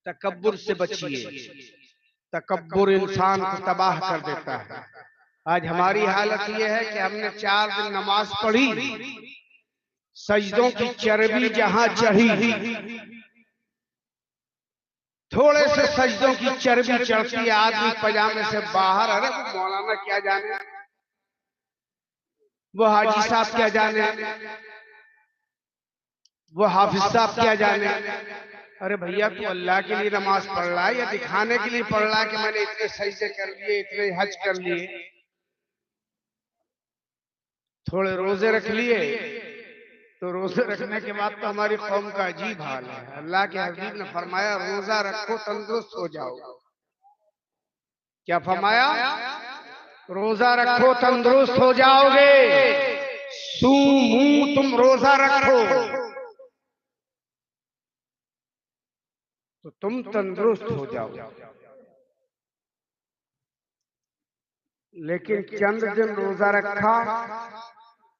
तकब्बुर से बचिए, तकब्बुर इंसान को तबाह कर देता है। आज हमारी हालत यह है कि हमने 4 दिन नमाज पढ़ी, सजदों की चर्बी जहां चढ़ी, थोड़े से सजदों की चर्बी चढ़ती है, आदमी पजामे से बाहर। अरे वो मौलाना क्या जाने, वो हाजी साहब क्या जाने, वो हाफिज साहब क्या जाने। अरे भैया तू अल्लाह के लिए नमाज पढ़ रहा है या दिखाने के लिए पढ़ रहा है कि मैंने इतने सजदे कर लिए, इतने हज कर लिए, थोड़े रोजे रख लिए? तो रोजे रखने के बाद तो हमारी कौम का अजीब हाल है। अल्लाह के हबीब ने फरमाया रोजा रखो तंदुरुस्त हो जाओ। क्या फरमाया? रोजा रखो तंदुरुस्त हो जाओगे। सूमू, तुम रोजा रखो तो तुम तंदुरुस्त हो जाओ। लेकिन चंद दिन रोजा रखा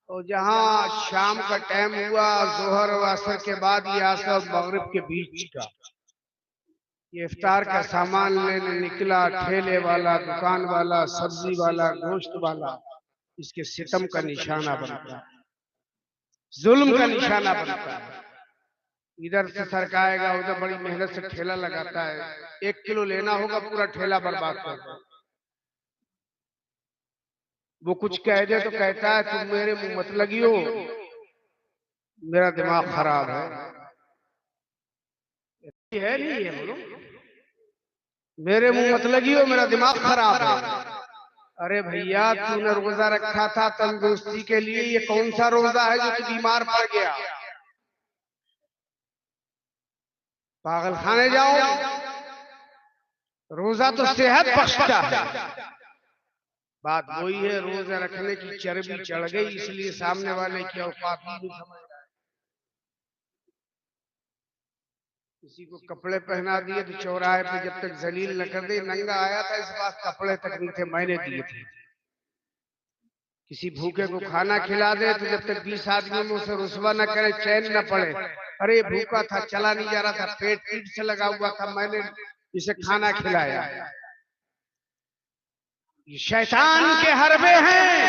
और जहां शाम का टाइम हुआ, जोहर और असर के बाद या सब मगरिब के बीच का, ये इफ्तार का सामान लेने निकला, ठेले वाला, दुकान वाला, सब्जी वाला, गोश्त वाला, इसके सितम का निशाना बनता है, जुल्म का निशाना बनता है। इधर से सरकाएगा, उधर बड़ी मेहनत से ठेला लगाता है, 1 किलो लेना होगा, पूरा ठेला बर्बाद कर दो। वो कुछ कह दे तो कहता है तुम मेरे मुंह मत लगियो, मेरा दिमाग खराब है नहीं है, बोलो मेरे मुंह मत लगियो, मेरा दिमाग खराब है। अरे भैया तूने रोजा रखा था तंदुरुस्ती के लिए, ये कौन सा रोजा है जो तू बीमार पड़ गया? पागल खाने जाओ, रोजा तो सेहत बख्शता है। बात वही है, रोजा रखने की चर्बी चढ़ गई, इसलिए सामने वाले की औकात ही नहीं समझ रहा है। किसी को कपड़े पहना दिए तो चौराहे पे जब तक जलील न कर दे, नंगा आया था इस बात कपड़े तक नहीं थे, मैंने दिए थे। किसी भूखे को खाना खिला दे तो जब तक 20 आदमियों में उसे रुस्वा न करे, चैन न पड़े, अरे भूखा था, चला नहीं जा रहा था, पेट पीठ से लगा हुआ था, मैंने इसे खाना खिलाया। ये शैतान के हरबे हैं,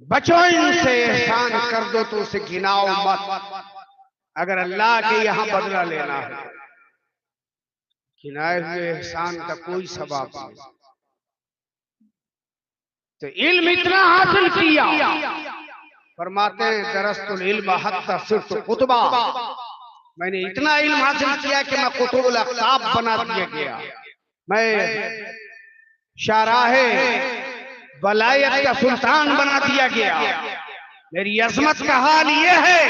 बचो इनसे, एहसान कर दो तो उसे गिनाओ मत। अगर अल्लाह के यहाँ बदला लेना है, गिनाए हुए एहसान का कोई सवाब नहीं। तो इल्म इतना हासिल किया, फरमाते हैं दरस्तुल इल्म हत्ता सिर्फ कुतबा, मैंने इतना इल्म हासिल किया कि मैं कुतुबुल अक़ताब बना दिया गया, मैं शाराहे वलायत का सुल्तान बना दिया गया। मेरी अज़मत का हाल ये है,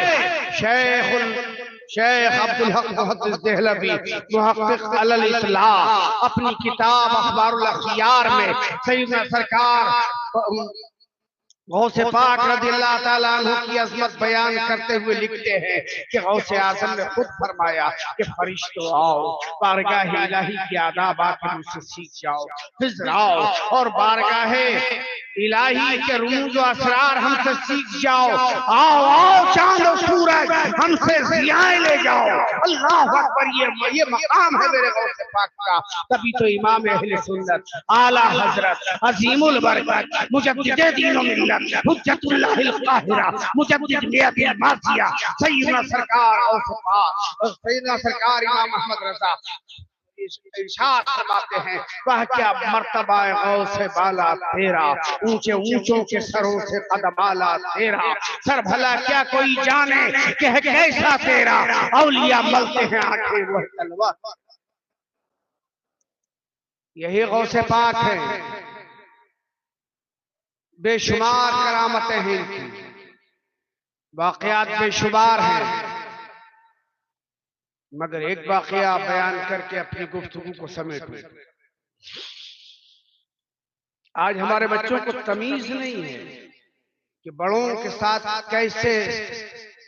शेख अब्दुल हक मुहद्दिस देहलवी मुहक्किक अलल इत्लाह अपनी किताब अखबारुल अखियार में सैयदना सरकार गौसे पाक रज़ियल्लाहु ताला अन्हु की अज़मत बयान करते हुए लिखते हैं कि गौसे आज़म ने खुद फरमाया कि फरिश्तों आओ, बारगाह इलाही के आदाब आकर उनसे सीख जाओ, फिज़र आओ और बारगाह इलाही के रूज और असरार हमसे सीख जाओ। आओ आओ चांद और सूरज हमसे ज़ियाएं ले जाओ। अल्लाह अकबर, ये मकाम है मेरे गौसे पाक का। तभी तो इमाम अहले सुन्नत आला हजरत अजीमुल बरकत मुजद्दिद दीन व मिल्लत हुज्जतुल्लाहिल काहिरा मुजद्दिद मियातिल मासिया सैयदना सरकार गौसे पाक और सैयदना सरकार इमाम अहमद रजा इरशाद फरमाते हैं, वह क्या मर्तबा गौसे बाला तेरा, ऊंचे ऊंचों के सरों से कदम आला तेरा, सर भला क्या कोई जाने कि है कैसा तेरा, औलिया मलते हैं आंखें वह तलवार। यही गौसे पाक है, बेशुमार करामतें हैं इनकी, वाकयात बेशुमार हैं, मगर एक वाकया बयान करके अपनी गुफ्तगू को समेटूं। आज हमारे बच्चों को तमीज नहीं है कि बड़ों के साथ कैसे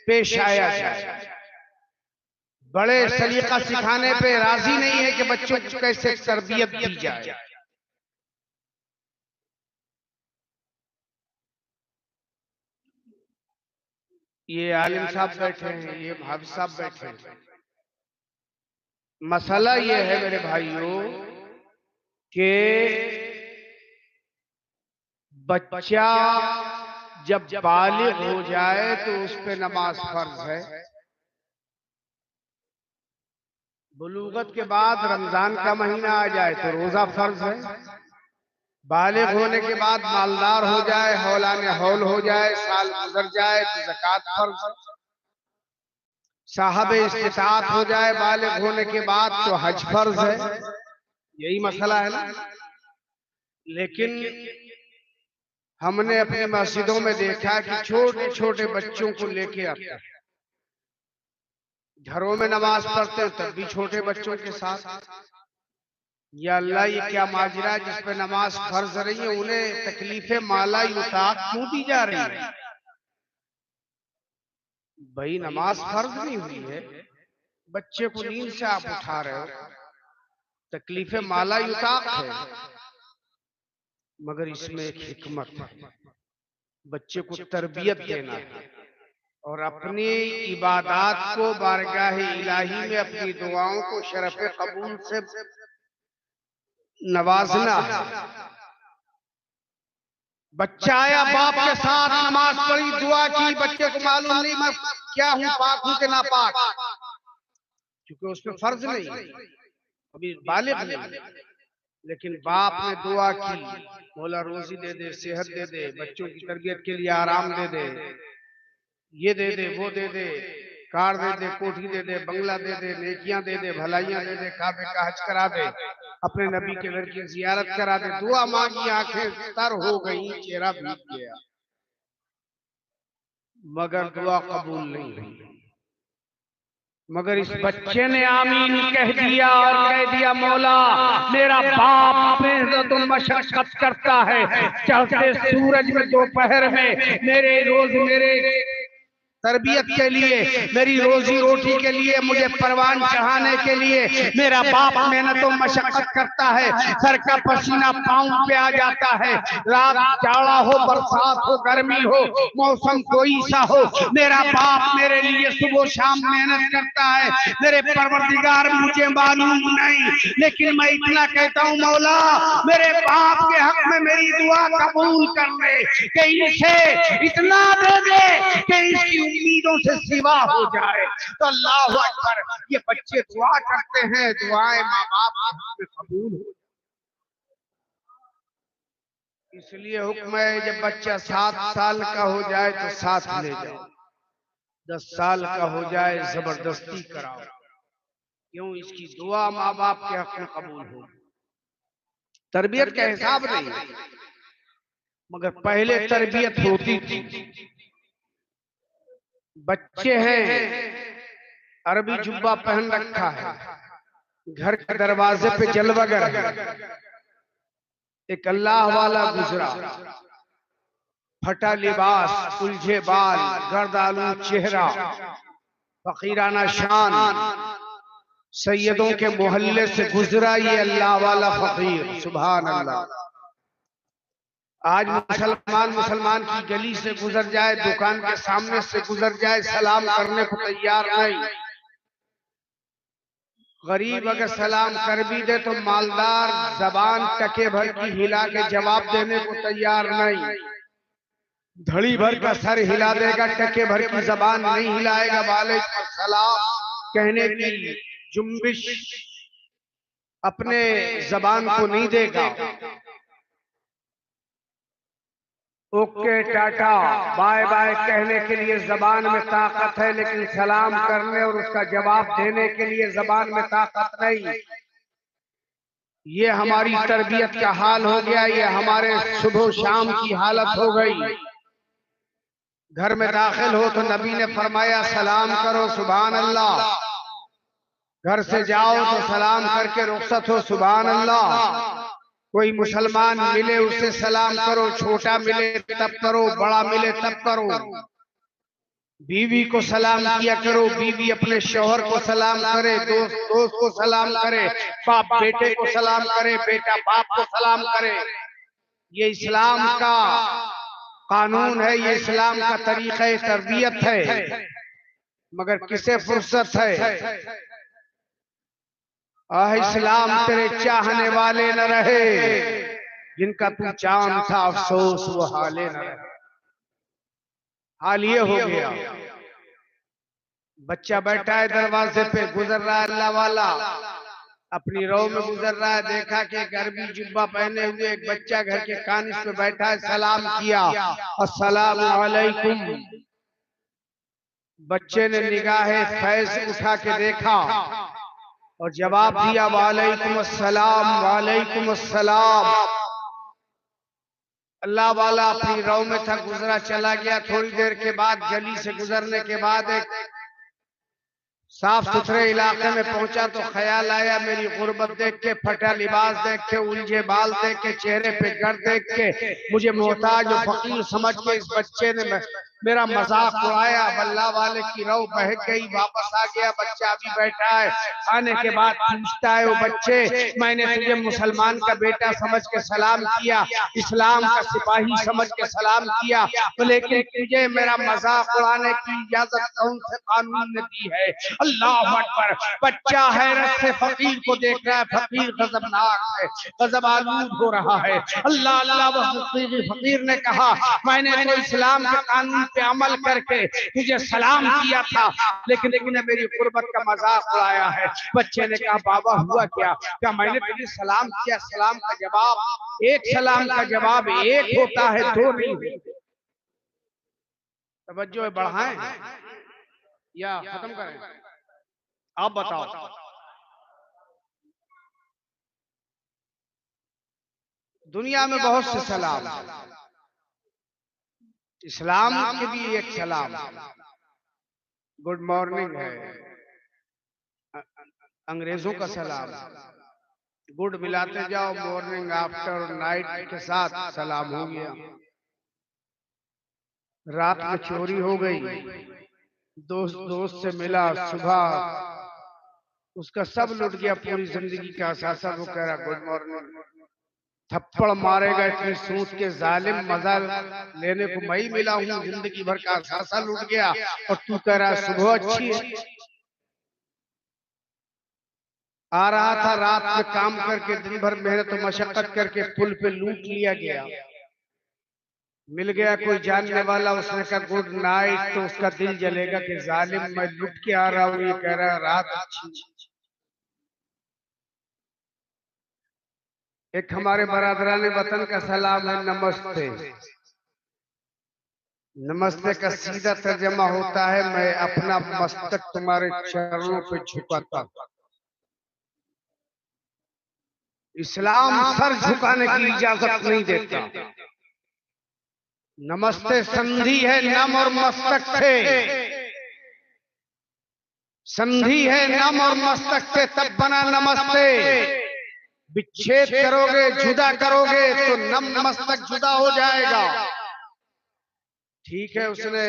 पेश आया जाए, बड़े सलीका सिखाने पे राजी नहीं है कि बच्चों को कैसे तरबियत दी जाए। ये आलिम साहब बैठे हैं, ये हाफिज साहब बैठे हैं। मसला ये है मेरे भाइयों कि बच्चा जब बालिग हो जाए तो उस पे नमाज फर्ज है। बुलूगत के बाद रमजान का महीना आ जाए तो रोजा फर्ज है। बालिग होने के बाद मालदार हो जाए, हौलाने हौल हो जाए, साल गुजर जाए तो ज़कात फर्ज है। साहब इस्तिताअत हो जाए बालिग होने के बाद तो हज फर्ज है। यही मसला है ना। लेकिन हमने अपनी मस्जिदों में देखा कि छोटे छोटे बच्चों को लेके आते हैं, घरों में नमाज पढ़ते हैं तब भी छोटे बच्चों के साथ। या अल्लाह, ये क्या माजरा है जिसपे नमाज फर्ज रही है उन्हें तकलीफे माला युताक क्यों दी जा रही है? भाई नमाज फर्ज नहीं हुई है, बच्चे को नींद से आप उठा रहे हो, तकलीफे माला युताक है, मगर इसमें एक हिकमत है, बच्चे को तरबियत देना है और अपनी इबादत को बारगाह इलाही में अपनी दुआओं को शरफ कबूल से नवाजना है। बच्चा आया, बाप के साथ नमाज पढ़ी, दुआ की, बच्चे को मालूम नहीं मैं क्या हूं, पाक हूं कि नापाक, क्योंकि उसमें फर्ज नहीं, अभी बालिग नहीं, लेकिन बाप ने दुआ की, मौला रोजी दे दे, सेहत दे दे, बच्चों की तरबियत के लिए आराम दे दे, ये दे दे, वो दे दे, कार दे दे, कोठी दे दे, बंगला दे दे, नेकियां दे दे, भलाइयां दे दे, काबे का हज करा दे, अपने नबी के घर की जियारत करा दे, दुआ मांगी, आंखें तर हो गई, चेहरा भीग गया, मगर दुआ कबूल नहीं हुई। मगर इस बच्चे ने आमीन कह दिया और कह दिया, मौला मेरा बाप तो मशक्कत करता है, चढ़ते सूरज में, दोपहर में, मेरे रोज मेरे तरबियत के लिए, मेरी रोजी रोटी के लिए, मुझे परवान चढ़ाने के लिए मेरा बाप मेहनत और मशक्कत करता है, सर का पसीना पांव पे आ जाता है, रात जाड़ा हो, बरसात हो, गर्मी हो, मौसम कोई सा हो, मेरा बाप मेरे लिए सुबह शाम मेहनत करता है, मेरे परवरदिगार मुझे मालूम नहीं, लेकिन मैं इतना कहता हूँ मौला मेरे बाप के हक में मेरी दुआ कबूल कर ले, कि इसे इतना दे दे कि इसकी उम्मीदों से सिवा हो जाए। तो अल्लाह अकबर, ये बच्चे दुआ करते हैं, दुआएं माँ बाप के हक में कबूल हो। इसलिए हुक्म है जब बच्चा 7 साल का हो जाए तो साथ ले जाओ, 10 साल का हो जाए जबरदस्ती कराओ, क्यों? इसकी दुआ माँ बाप के हक में कबूल हो। तरबियत का हिसाब नहीं, मगर पहले तरबियत होती थी। बच्चे हैं, अरबी जुब्बा पहन रखा है, घर के दरवाजे पे जलवगर है, एक अल्लाह वाला गुजरा, फटा लिबास, उलझे बाल, गर्दालू चेहरा, फकीराना शान, सैयदों के मोहल्ले से गुजरा ये अल्लाह वाला फकीर, सुभान अल्लाह। आज मुसलमान की गली से गुजर जाए, दुकान के सामने से गुजर जाए, सलाम करने को तैयार नहीं। गरीब अगर सलाम कर भी दे तो मालदार जबान टके भर की हिला के जवाब देने को तैयार नहीं, धड़ी भर का सर हिला देगा, टके भर की जबान नहीं हिलाएगा, वालेकुम सलाम कहने की जुम्बिश अपने जबान को नहीं देगा। ओके टाटा बाय बाय कहने के लिए जबान में ताकत है, लेकिन सलाम करने और उसका जवाब देने के लिए जबान में ताकत नहीं। ये हमारी तरबियत का हाल हो गया, ये हमारे सुबह शाम की हालत हो गई। घर में दाखिल हो तो नबी ने फरमाया सलाम करो, सुभान अल्लाह। घर से जाओ तो सलाम करके रुखसत हो, सुभान अल्लाह। कोई मुसलमान मिले उससे सलाम करो, छोटा मिले तब करो, बड़ा मिले तब करो। बीवी को सलाम किया करो, बीवी अपने शौहर को सलाम करे, दोस्त दोस्त को सलाम करे, बाप बेटे को सलाम करे, बेटा बाप को सलाम करे। ये इस्लाम का कानून है, ये इस्लाम का तरीका तरबियत है, मगर किसे फुर्सत है? इस्लाम तेरे चाहने वाले न रहे, जिनका तू चांद था अफसोस वो हाले न रहे। हाल ये हो गया, बच्चा बैठा है दरवाजे पे, गुजर रहा है अल्लाह वाला, अपनी रो में गुजर रहा है, देखा कि एक अरबी जुब्बा पहने हुए एक बच्चा घर के कानिस पे बैठा है, सलाम किया, अस्सलामु अलैकुम। बच्चे ने निगाहे फैज उठा के देखा और जवाब दिया वालेकुम अस्सलाम, वालेकुम अस्सलाम। अल्लाह वाला अपनी रो में था, गुजरा चला गया। थोड़ी देर के बाद गली से गुजरने के बाद एक साफ सुथरे इलाके में पहुंचा तो ख्याल आया, मेरी गुर्बत देख के, फटा लिबास देख के, उलझे बाल देख के, चेहरे पे गर्द देख के, मुझे मोहताज और फकीर समझ के इस बच्चे ने मेरा मजाक उड़ाया, बल्ला वाले की रौ बहक गई, वापस आ गया, बच्चा अभी बैठा है। आने के बाद पूछता है वो बच्चे, मैंने तुझे मुसलमान का बेटा समझ के सलाम किया, इस्लाम का सिपाही समझ के सलाम किया, तो लेकिन तुझे मेरा मजाक उड़ाने की इजाजत कौन से कानून ने दी है? अल्लाह अकबर। बच्चा हैरत से फकीर को देख रहा है, फकीर गजबनाक है, गजब आलूद हो रहा है। अल्लाह अल्लाह, फकीर ने कहा मैंने तो इस्लाम के कानून पे अमल करके तुझे सलाम किया था, लेकिन मेरी गुर्बत का मजाक उड़ाया है। बच्चे ने कहा बाबा हुआ क्या? क्या मैंने तुझे सलाम किया, सलाम का जवाब एक, सलाम का जवाब एक होता है, दो नहीं होते। तवज्जो बढ़ाएं या खत्म करें? आप बताओ। दुनिया में बहुत से सलाम, इस्लाम के भी एक सलाम गुड मॉर्निंग है, अंग्रेजों का सलाम गुड मिलाते जाओ, मॉर्निंग आफ्टर नाइट के साथ सलाम हो गया। रात में चोरी हो गई, दोस्त से मिला, सुबह उसका सब लुट गया, पूरी जिंदगी का असासा, वो कह रहा गुड मॉर्निंग। थप्पड़ मारेगा इतनी सोच के, जालिम मजा लेने को मैं ही मिला हूँ, जिंदगी भर का असासा लुट गया और तू कह रहा सुबह अच्छी है। आ रहा था रात में काम करके, दिन भर मेहनत और मशक्कत करके पुल पे लूट लिया गया, मिल गया कोई जानने वाला, उसने कहा गुड नाइट, तो उसका दिल जलेगा कि जालिम मैं लूट के आ रहा हूँ, ये कह रहा है रात अच्छी। एक हमारे बरादराने वतन का सलाम है नमस्ते। नमस्ते का सीधा तर्जमा होता है मैं अपना मस्तक तुम्हारे चरणों पे झुकाता हूं। इस्लाम सर झुकाने की इजाजत नहीं देता। नमस्ते संधि है नम और मस्तक से, संधि है नम और मस्तक से, तब बना नमस्ते। विच्छेद करोगे, जुदा करोगे तो नम मस्तक जुदा हो जाएगा। ठीक है, उसने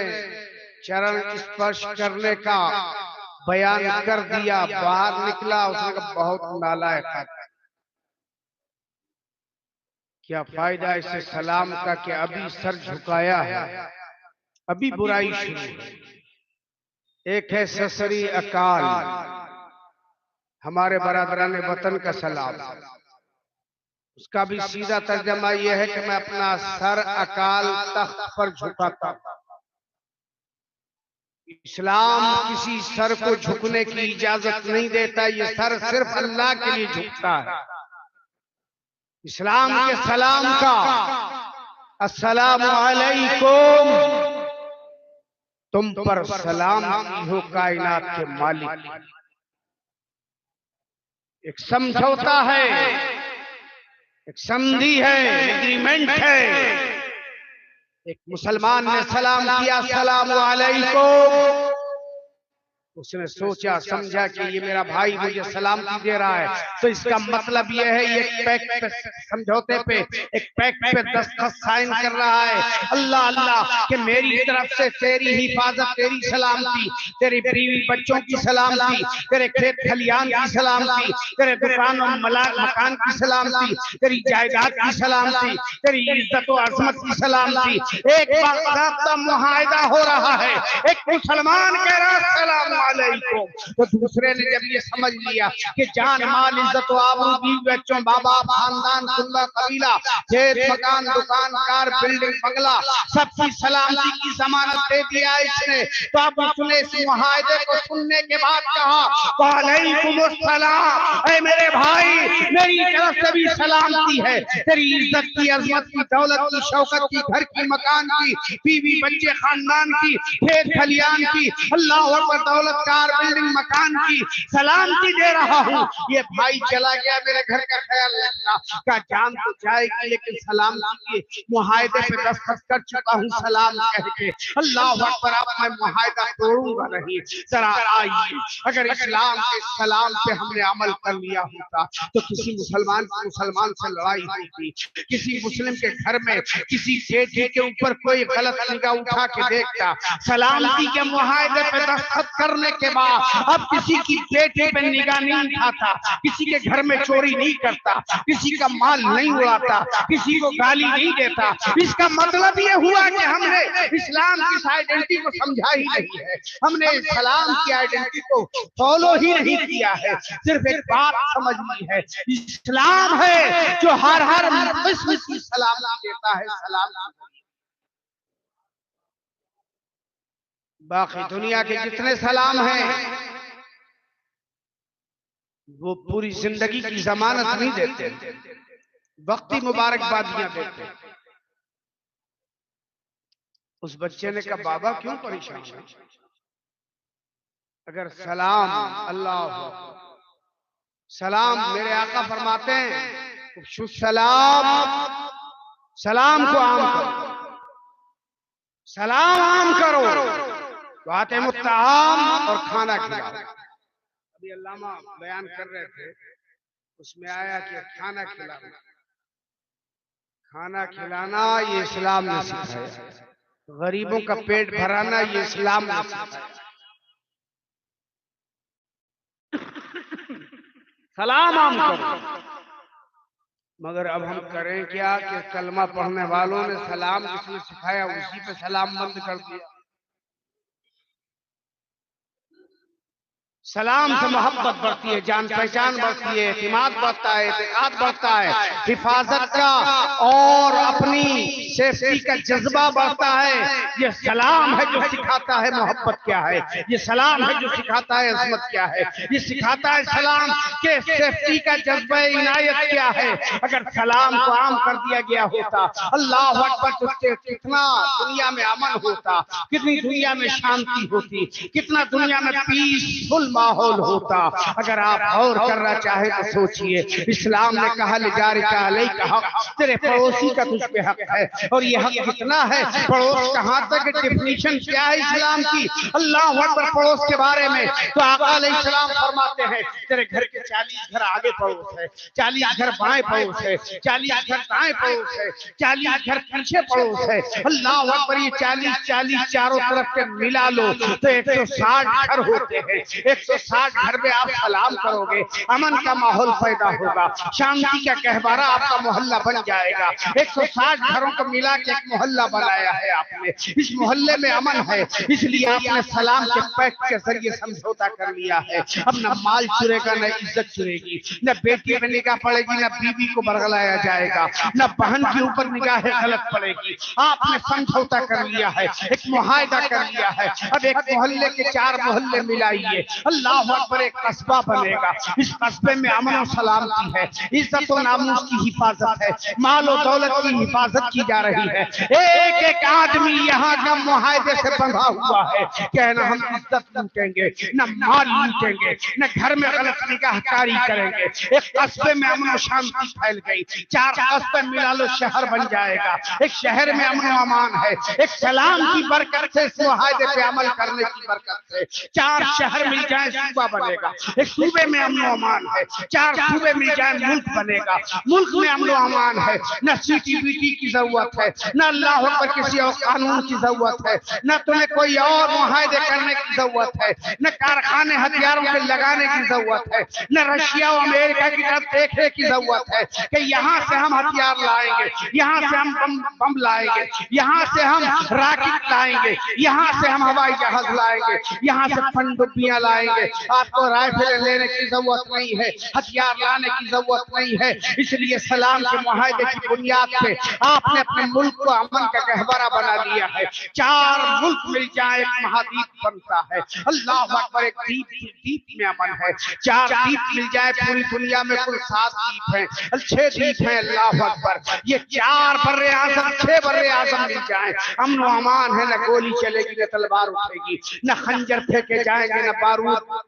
चरण स्पर्श करने का बयान कर दिया, बाहर निकला, उसने कहा बहुत नालायक है, क्या फायदा इसे सलाम का कि अभी सर झुकाया है, अभी बुराई शुरू है। एक है ससरी अकाल, हमारे बरादराने वतन का सलाम, उसका भी सीधा तर्जमा यह है कि मैं अपना सर अकाल तख्त पर झुकाता हूं। इस्लाम किसी सर को झुकने की इजाजत नहीं देता, ये सर सिर्फ अल्लाह के लिए झुकता है। इस्लाम के सलाम का अस्सलामु अलैकुम, तुम पर सलाम की हो कायनात के मालिक। एक समझौता है, एक संधि है, एग्रीमेंट है। एक मुसलमान ने सलाम किया अस्सलामु अलैकुम, उसने सोचा समझा कि ये मेरा भाई मुझे सलामती दे रहा है, तो इसका मतलब ये है ये पैक्ट पे, समझौते पे, एक पैक्ट पे दस्तखत साइन कर रहा है। अल्लाह अल्लाह कि मेरी तरफ से तेरी हिफाजत, तेरी सलामती, तेरी बीवी बच्चों की सलामती, तेरे खेत खलियान की सलामती, तेरे दुकान और मकान की सलामती, तेरी जायदाद की सलामती, तेरी इज्जत और अजमत की सलामती। एक बाकायदा मुआहदा हो रहा है, एक मुसलमान कह रहा है सलाम अलैकुम, तो दूसरे ने जब ये समझ लिया कि जान माल इज्जत आबरू बीवी बच्चों बाबा खानदान कुल्ला कबीला खेत मकान दुकान कार बिल्डिंग बंगला सबकी सलामती की जमानत दे दिया इसने, तो अब उसने इस मुआहदे को सुनने के बाद कहा वालेकुम अस्सलाम, ऐ मेरे भाई मेरी तरफ से भी सलामती है, तेरी इज्जत की अजमत की दौलत की शौकत की घर की मकान की बीवी बच्चे खानदान की खेत खलियान की अल्लाह अकबर दौलत दौलतकार बिल्डिंग मकान की सलामती दे रहा हूँ। ये भाई चला गया, मेरे घर का ख्याल रखना। का जान तो जाएगी लेकिन सलामती के मुआहदे पे दस्तखत कर चुका हूँ सलाम कह के। अल्लाह अकबर, अब मैं मुआहदा तोड़ूंगा नहीं। जरा आइए, अगर इस्लाम के सलाम पे हमने अमल कर लिया होता तो किसी मुसलमान से लड़ाई होती, किसी मुस्लिम के घर में किसी बेटी के ऊपर कोई गलत निगाह उठा के देखता, सलामती के मुआहदे पे दस्तखत करने के बाद अब किसी की बेटी पे निगाह नहीं उठाता, किसी के घर में चोरी नहीं करता, किसी का माल नहीं उड़ाता, किसी को गाली नहीं देता। इसका मतलब ये हुआ कि हमने इस्लाम की आइडेंटिटी को समझा ही नहीं है, हमने इस्लाम की आइडेंटिटी को फॉलो ही नहीं किया है। सिर्फ एक बात समझनी है, इस्लाम है जो हर किस्म की सलामती देता है। सलाम बाकी दुनिया के जितने सलाम हैं वो पूरी जिंदगी की जमानत नहीं देते, वक्ती मुबारकबादियां देते। उस बच्चे ने कहा बाबा क्यों परेशान है? अगर सलाम, अल्लाह सलाम, मेरे आका फरमाते हैं सलाम, सलाम को आम करो, सलाम आम करो, वाते मुत्ताम, और खाना खिलाओ। अभी अल्लामा बयान कर रहे थे, उसमें आया कि खाना खिलाना, खाना खिलाना ये इस्लाम ने सिखाया, गरीबों का पेट भराना ये इस्लाम ने सिखाया। सलाम आम करो। मगर अब हम करें क्या कि कलमा पढ़ने वालों ने सलाम जिसने सिखाया उसी पे सलाम बंद कर दिया। सलाम से मोहब्बत बढ़ती है, जान पहचान बढ़ती है, एतिमाद बढ़ता है, एतिकाद बढ़ता है, हिफाजत का और अपनी सेफ्टी का जज्बा बढ़ता है। ये सलाम है जो सिखाता है मोहब्बत क्या है, ये सलाम है जो सिखाता है अज़मत क्या है, ये सिखाता है सलाम के सेफ्टी का जज्बा इनायत क्या है। अगर सलाम को आम कर दिया गया होता, अल्लाह अकबर, तो कितना दुनिया में अमन होता, कितनी दुनिया में शांति होती, कितना दुनिया में पीसफुल माहौल होता। अगर आप और करना चाहे तो सोचिए, इस्लाम ने कहा लिजारिका अलैका हक, तेरे पड़ोसी का तुझ पे हक है, और ये हक कितना है, पड़ोस कहाँ तक, डेफिनेशन क्या है इस्लाम की। अल्लाह अकबर, पड़ोस के बारे में तो आका अलैहिस्सलाम फरमाते हैं तेरे घर के 40 घर आगे पड़ोस है, 40 घर बाएं पड़ोस है, 40 घर दाएं पड़ोस है, 40 घर पीछे पड़ोस है। अल्लाह अकबर, ये 40 चारों तरफ के मिला लो तो 160 घर होते हैं। 160 घर में आप सलाम करोगे, अमन का माहौल पैदा होगा, शांति का कहवारा आपका मोहल्ला बन जाएगा। 160 घरों को मिला के एक मोहल्ला बनाया है आपने, इस मोहल्ले में अमन है, इसलिए आपने सलाम के पैक्ट के जरिए समझौता कर लिया है। अब न माल चुरेगा, न इज्जत चुरेगी, न बेटी पे निगाह पड़ेगी, न बीवी को बरगलाया जाएगा, न बहन के ऊपर निगाह गलत पड़ेगी। आपने समझौता कर लिया है, एक मुआहदा कर लिया है। अब एक मोहल्ले के 4 मोहल्ले मिलाइए, अल्लाह अकबर, एक कस्बा बनेगा। इस कस्बे में अमन और सलामती है, इज्जत और नामूस की हिफाजत है, माल और दौलत की हिफाजत की जा रही है। एक एक आदमी यहाँ का मुआहदे से बंधा हुआ है, कहना हम इज्जत लूटेंगे, न माल लूटेंगे, न घर में गलत निगाहकारी करेंगे। एक कस्बे में अमन और शांति फैल गई, 4 कस्बे मिला लो शहर बन जाएगा। एक शहर में अमन और अमान है, एक सलाम की बरकत से, इस मुआहदे पे अमल करने की बरकत से 4 शहर मिल जाए सूबा बनेगा। एक सूबे में अमन और अमान है, 4 सूबे मिल जाए मुल्क बनेगा। मुल्क में अमन और अमान है, न सीटीबीटी की जरूरत है, न अल्लाह पर किसी और कानून की जरूरत है, न तुम्हें कोई और मुआहदे करने की जरूरत है, न कारखाने हथियारों के लगाने की जरूरत है, न रशिया और अमेरिका की तरफ देखने की जरूरत है कि यहाँ से हम हथियार लाएंगे, यहाँ से हम बम लाएंगे, यहाँ से हम रॉकेट लाएंगे, यहाँ से हम हवाई जहाज लाएंगे, यहाँ से पनडुब्बियां लाएंगे, जाएंगे। आपको राइफल लेने की जरूरत नहीं है, हथियार लाने की जरूरत नहीं है। इसलिए सलाम के मुआहदे की बुनियाद पे आपने अपने मुल्क को अमन का गहवरा बना लिया है। 4 मुल्क मिल जाए एक महाद्वीप बनता है। अल्लाह अकबर, एक द्वीप में अमन है। 4 द्वीप मिल जाए पूरी दुनिया में, कुल 7 द्वीप हैं, 6 द्वीप हैं। अल्लाह अकबर, ये 4 बर्रे आजम, 6 बर्रे आजम मिल जाए, अमन व अमान है। न गोली चलेगी, न तलवार उठेगी, न खंजर फेंके जाएंगे, न बारूद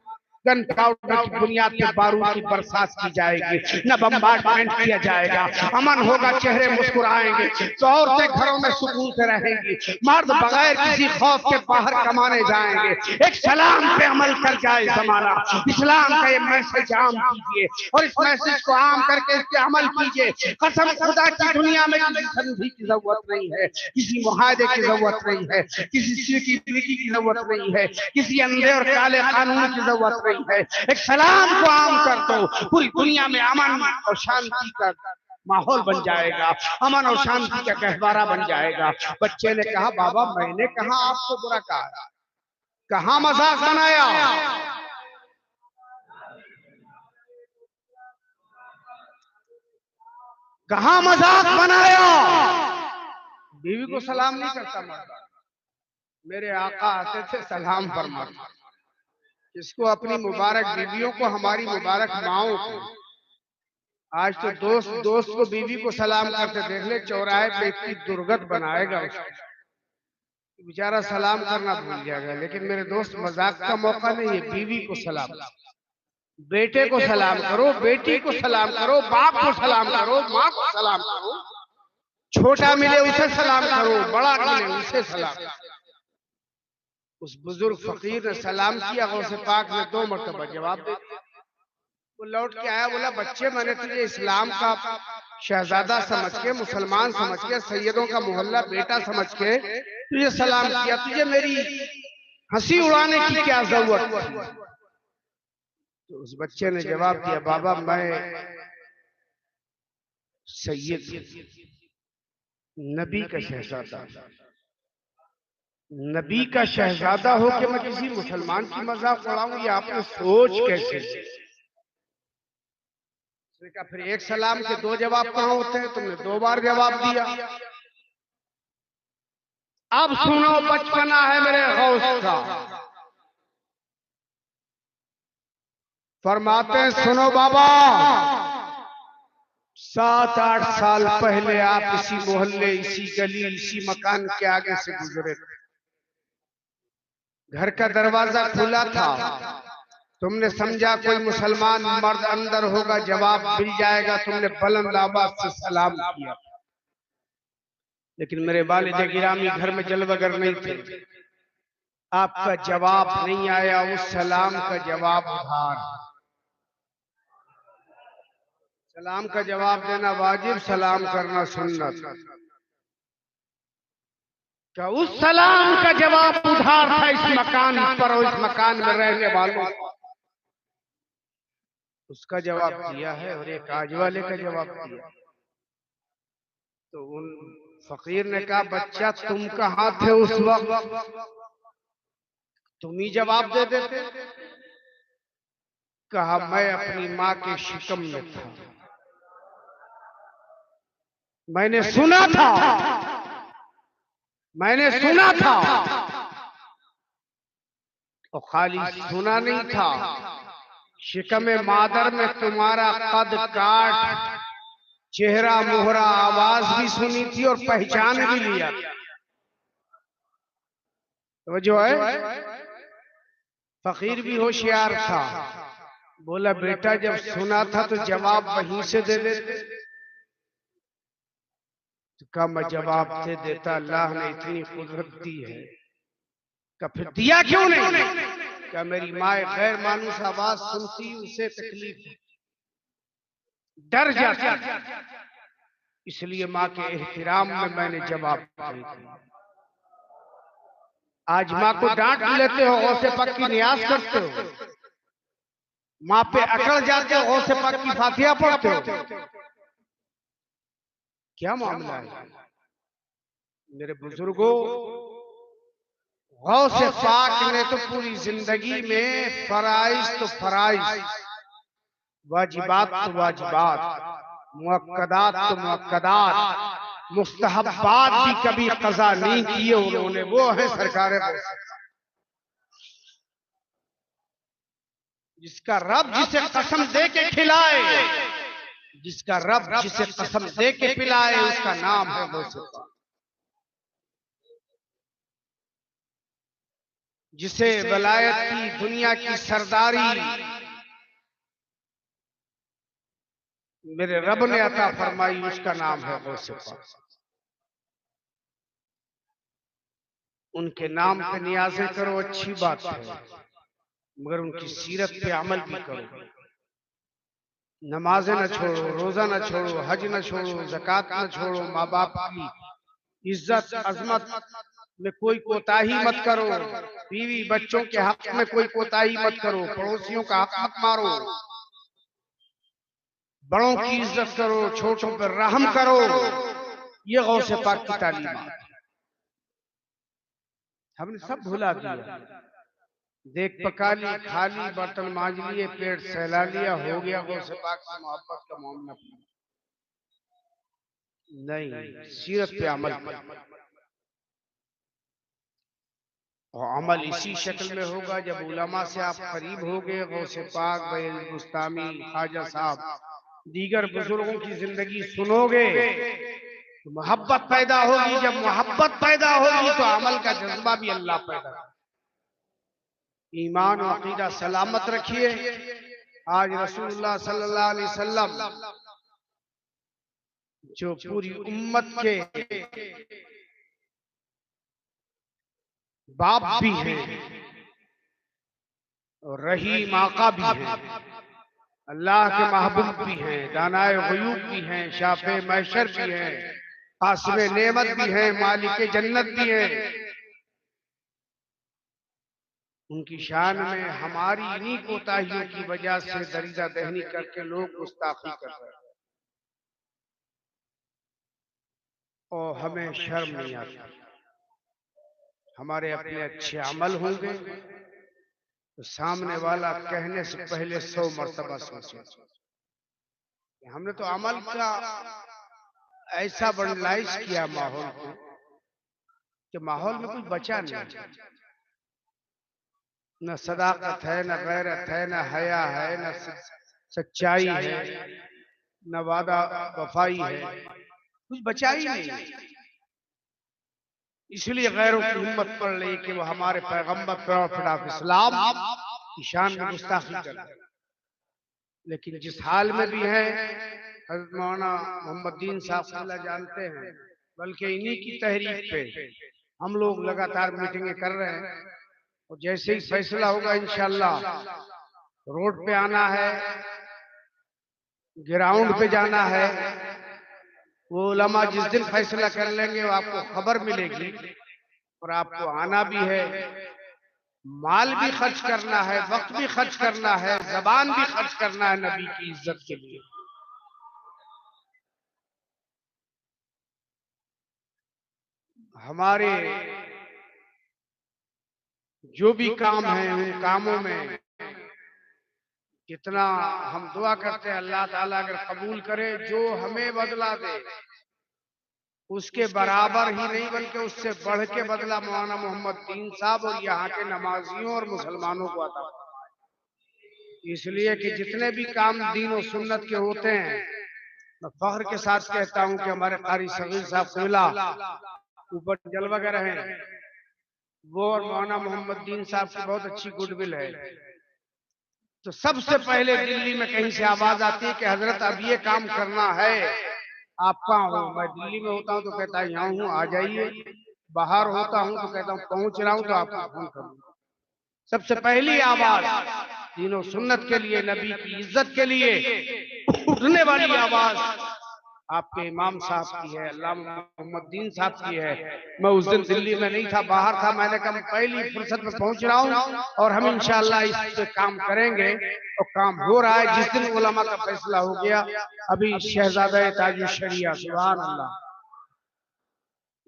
गन पाउडर की बुनियाद पे बारूद की बरसात की जाएगी, न बम्बार्डमेंट किया जाएगा। अमन होगा, चेहरे मुस्कुराएंगे, तो औरतें घरों में सुकून से रहेंगी, मर्द बगैर किसी खौफ के बाहर कमाने जाएंगे। एक सलाम पे अमल कर जाए जमाना। इस्लाम का ये मैसेज आम कीजिए और इस मैसेज को आम करके इस पे अमल कीजिए। कसम खुदा की दुनिया में किसी संधि की जरूरत नहीं है, किसी मुआहदे की जरूरत नहीं है, किसी सिक्योरिटी की जरूरत नहीं है, किसी अंधे और काले कानून की जरूरत नहीं है। एक सलाम को आम कर दो, पूरी दुनिया में अमन और शांति का माहौल बन जाएगा, अमन और शांति का गहवारा बन जाएगा। बच्चे ने कहा, बाबा मैंने कहा आपको बुरा कहा, कहां मजाक बनाया? कहां मजाक बनाया? बीवी को सलाम नहीं करता मर्द। मेरे आका आते थे सलाम फरमाते, इसको अपनी मुबारक बीवियों को, हमारी मुबारक माओं को। आज तो दोस्त दोस्त को बीवी को सलाम करते देख ले, चौराहे पे इतनी दुर्गत बनाएगा उसको, बेचारा सलाम करना भूल जाएगा। लेकिन मेरे दोस्त, मजाक का मौका नहीं है, बीवी को सलाम, बेटे को सलाम करो, बेटी को सलाम करो, बाप को सलाम करो, माँ को सलाम करो, छोटा मिले उसे सलाम करो, बड़ा मिले उसे सलाम करो। उस बुजुर्ग फकीर ने सलाम किया, गौसे पाक ने 2 मरतबा जवाब दे दिया। वो लौट के आया, बोला बच्चे मैंने तुझे इस्लाम का शहजादा समझ के, मुसलमान समझ के, सैयदों का मोहल्ला बेटा समझ के तुझे सलाम किया, तुझे मेरी हंसी उड़ाने की क्या जरूरत थी? तो उस बच्चे ने जवाब दिया, बाबा मैं सैयद, नबी का शहजादा, नबी का शहजादा हो के मैं किसी मुसलमान की मजाक उड़ाऊं? ये आपने सोच कैसे? उसने कहा फिर एक सलाम के 2 जवाब कहां होते हैं? तुमने 2 बार जवाब दिया। अब सुनो, बचपना है मेरे गौस का। फरमाते हैं, सुनो बाबा, 7-8 साल पहले आप इसी मोहल्ले, इसी गली, इसी मकान के आगे से गुजरे थे। घर का दरवाजा खुला था, तुमने समझा कोई मुसलमान मर्द अंदर होगा, जवाब मिल जाएगा, तुमने बुलंद आवाज से सलाम किया। लेकिन मेरे वालिद गिरामी घर में जलवगर नहीं थे, आपका जवाब नहीं आया। उस सलाम का जवाब उधार। सलाम का जवाब देना वाजिब, सलाम करना सुन्नत। क्या उस सलाम का जवाब उधार था इस मकान पर और इस मकान में रहने वालों? उसका जवाब दिया है और एक आज वाले का जवाब दिया। तो उन फकीर ने कहा, बच्चा तुम कहाँ थे उस वक्त? तुम ही जवाब दे देते। कहा, मैं अपनी माँ के शिकम में था, मैंने सुना था, मैंने सुना था। और खाली सुना नहीं था, शिकम मादर में तुम्हारा कद काट, चेहरा मोहरा, आवाज भी सुनी थी और पहचान भी लिया। तो जो है फकीर भी होशियार था, बोला बेटा जब सुना था तो जवाब वहीं से दे देते। तो कहा मैं जवाब दे देता, अल्लाह ने इतनी कुदरत दी है। का फिर दिया क्यों नहीं? क्या मेरी माँ गैर मानूस आवाज सुनती, उसे तकलीफ, डर जाता, इसलिए माँ के एहतराम में मैंने जवाब दिया। आज माँ को डांट लेते हो, गौसे पाक की नियाज करते हो, माँ पे अकड़ जाते हो, गौसे पाक की फातिहा पढ़ते हो, क्या मामला है? मेरे बुजुर्गों, गौसे पाक ने तो पूरी जिंदगी में फराइज तो फराइज, वाजिबात तो वाजिबात, मुअक्कदात तो मुअक्कदात, मुस्तहब्बात भी कभी कज़ा नहीं किए उन्होंने। वो है सरकार जिसका रब जिसे कसम दे के खिलाए, जिसका रब जिसे कसम दे के पिलाए, उसका नाम है गौसे पाक। जिसे वलायत की दुनिया की सरदारी मेरे रब ने अता फरमाई, उसका नाम है गौसे पाक। उनके नाम पे नियाज़ें करो, अच्छी बात है, मगर उनकी सीरत पे अमल भी करो। नमाजें न छोड़ो, रोजा न छोड़ो, हज न छोड़ो, ज़कात न छोड़ो, माँ बाप की इज्जत अजमत में कोई कोताही मत करो, बीवी बच्चों के हक में कोई कोताही मत करो, पड़ोसियों का हक मत मारो, बड़ों की इज्जत करो, छोटों पर रहम करो। ये गौसे पाक की तालीमात हमने सब भुला दिया। देख पका ली, खा ली, बर्तन मांज लिए, पेट सहला लिया, हो गया गौसे पाक से मोहब्बत का मामला। नहीं, सीरत पे अमल कर। और अमल इसी शक्ल में होगा जब उलमा से आप करीब हो गए, गौसे पाक, बैल बुस्तामी, ख्वाजा साहब, दीगर बुजुर्गों की जिंदगी सुनोगे तो मोहब्बत पैदा होगी। जब मोहब्बत पैदा होगी तो अमल का जज्बा भी अल्लाह पैदा करेगा। ईमान और अकीदा सलामत रखिए। आज रसूलुल्लाह सल्लल्लाहु अलैहि वसल्लम जो पूरी उम्मत के बाप भी हैं और रहीम आका भी हैं, अल्लाह के महबूब भी हैं, दानाए ग़ुयूब भी हैं, शाफ़े महशर भी हैं, कासिमे नेमत भी हैं, मालिके जन्नत भी हैं। उनकी शान में हमारी इन्हीं कोताहियों की वजह से दरीदा दहनी करके लोग गुस्ताखी कर रहे हैं और हमें शर्म नहीं आती। हमारे अपने अच्छे अमल होंगे तो सामने वाला कहने से पहले 100 मर्तबा सोचे। हमने तो अमल का ऐसा वैरालाइज किया माहौल को कि माहौल में कुछ बचा नहीं। न सदाकत है, न गैरत है, न हया है, न सच्चाई है, न वादा वफाई है, कुछ बचा ही नहीं। इसलिए गैरों की हिम्मत पड़ रही कि वो हमारे पैगंबर प्रॉफिट ऑफ इस्लाम की शान में गुस्ताखी कर रहे। लेकिन जिस हाल में भी है, हज़रत मौलाना मोहम्मद दीन साहब जानते हैं, बल्कि इन्हीं की तहरीक पे हम लोग लगातार मीटिंगें कर रहे हैं। और जैसे ही फैसला होगा इंशाअल्लाह रोड पे आना है, ग्राउंड पे जाना है। वो उलमा जिस दिन फैसला कर लेंगे वो आपको खबर मिलेगी और आपको आना भी है, माल भी खर्च करना है, वक्त भी खर्च करना है, जबान भी खर्च करना है नबी की इज्जत के लिए। हमारे जो भी काम है उन कामों में कितना हम दुआ करते हैं अल्लाह ताला अगर कबूल करे, जो हमें बदला दे उसके बराबर ही नहीं बल्कि उससे बढ़ के बदला मौलाना मोहम्मद दीन साहब और यहाँ के नमाजियों और मुसलमानों को अता फरमाए। इसलिए कि जितने भी काम दीन और सुन्नत के होते हैं, मैं फख्र के साथ कहता हूँ कि हमारे कारी सगीर साहब क़िबला ऊपर जलवा कर रहे हैं, वो और मौलाना मोहम्मद दीन साहब की बहुत अच्छी गुडविल है। तो सबसे पहले दिल्ली में कहीं से आवाज आती है कि हजरत अब ये काम करना है, आप कहाँ हो? मैं दिल्ली में होता हूँ तो कहता है यहाँ हूँ, आ जाइए। बाहर होता हूँ तो कहता हूँ पहुंच रहा हूँ तो आपको फोन करूँगा। सबसे पहली आवाज दीन सुन्नत के लिए, नबी की इज्जत के लिए उठने वाली आवाज आपके इमाम साहब की है, अल्लामा मोहम्मद दीन साहब की है। मैं उस दिन दिल्ली में नहीं था, बाहर था। मैंने कहा पहली फुर्सत में पहुंच रहा हूं और हम इंशाअल्लाह इस पे काम करेंगे और काम हो रहा है। जिस दिन उलमा का फैसला हो गया, अभी शहजादा ताजुश शरिया, सुभान अल्लाह,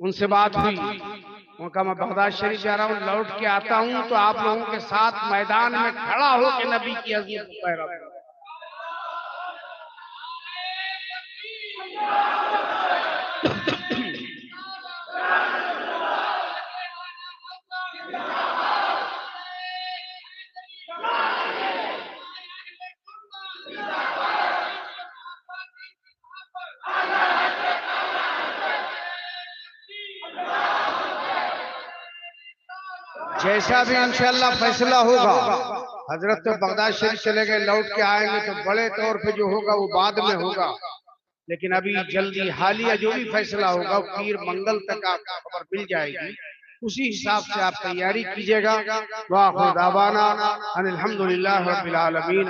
उनसे बात हुई, उनका मैं बगदाद शरीफ जा रहा हूँ, लौट के आता हूँ तो आप लोगों के साथ मैदान में खड़ा होकर नबी की अज़मत को पैरा दूंगा। जैसा भी इंशाअल्लाह फैसला होगा, हजरत तो बगदाद शरीफ चले गए, लौट के आएंगे तो बड़े तौर पे जो होगा वो बाद में होगा, लेकिन अभी जल्दी हालिया जो भी फैसला होगा वो पीर मंगल तक आपको खबर मिल जाएगी। उसी हिसाब से आप तैयारी कीजिएगा। वाह दावाना अनिल हम्दुलिल्लाह रब्बिल आलमीन।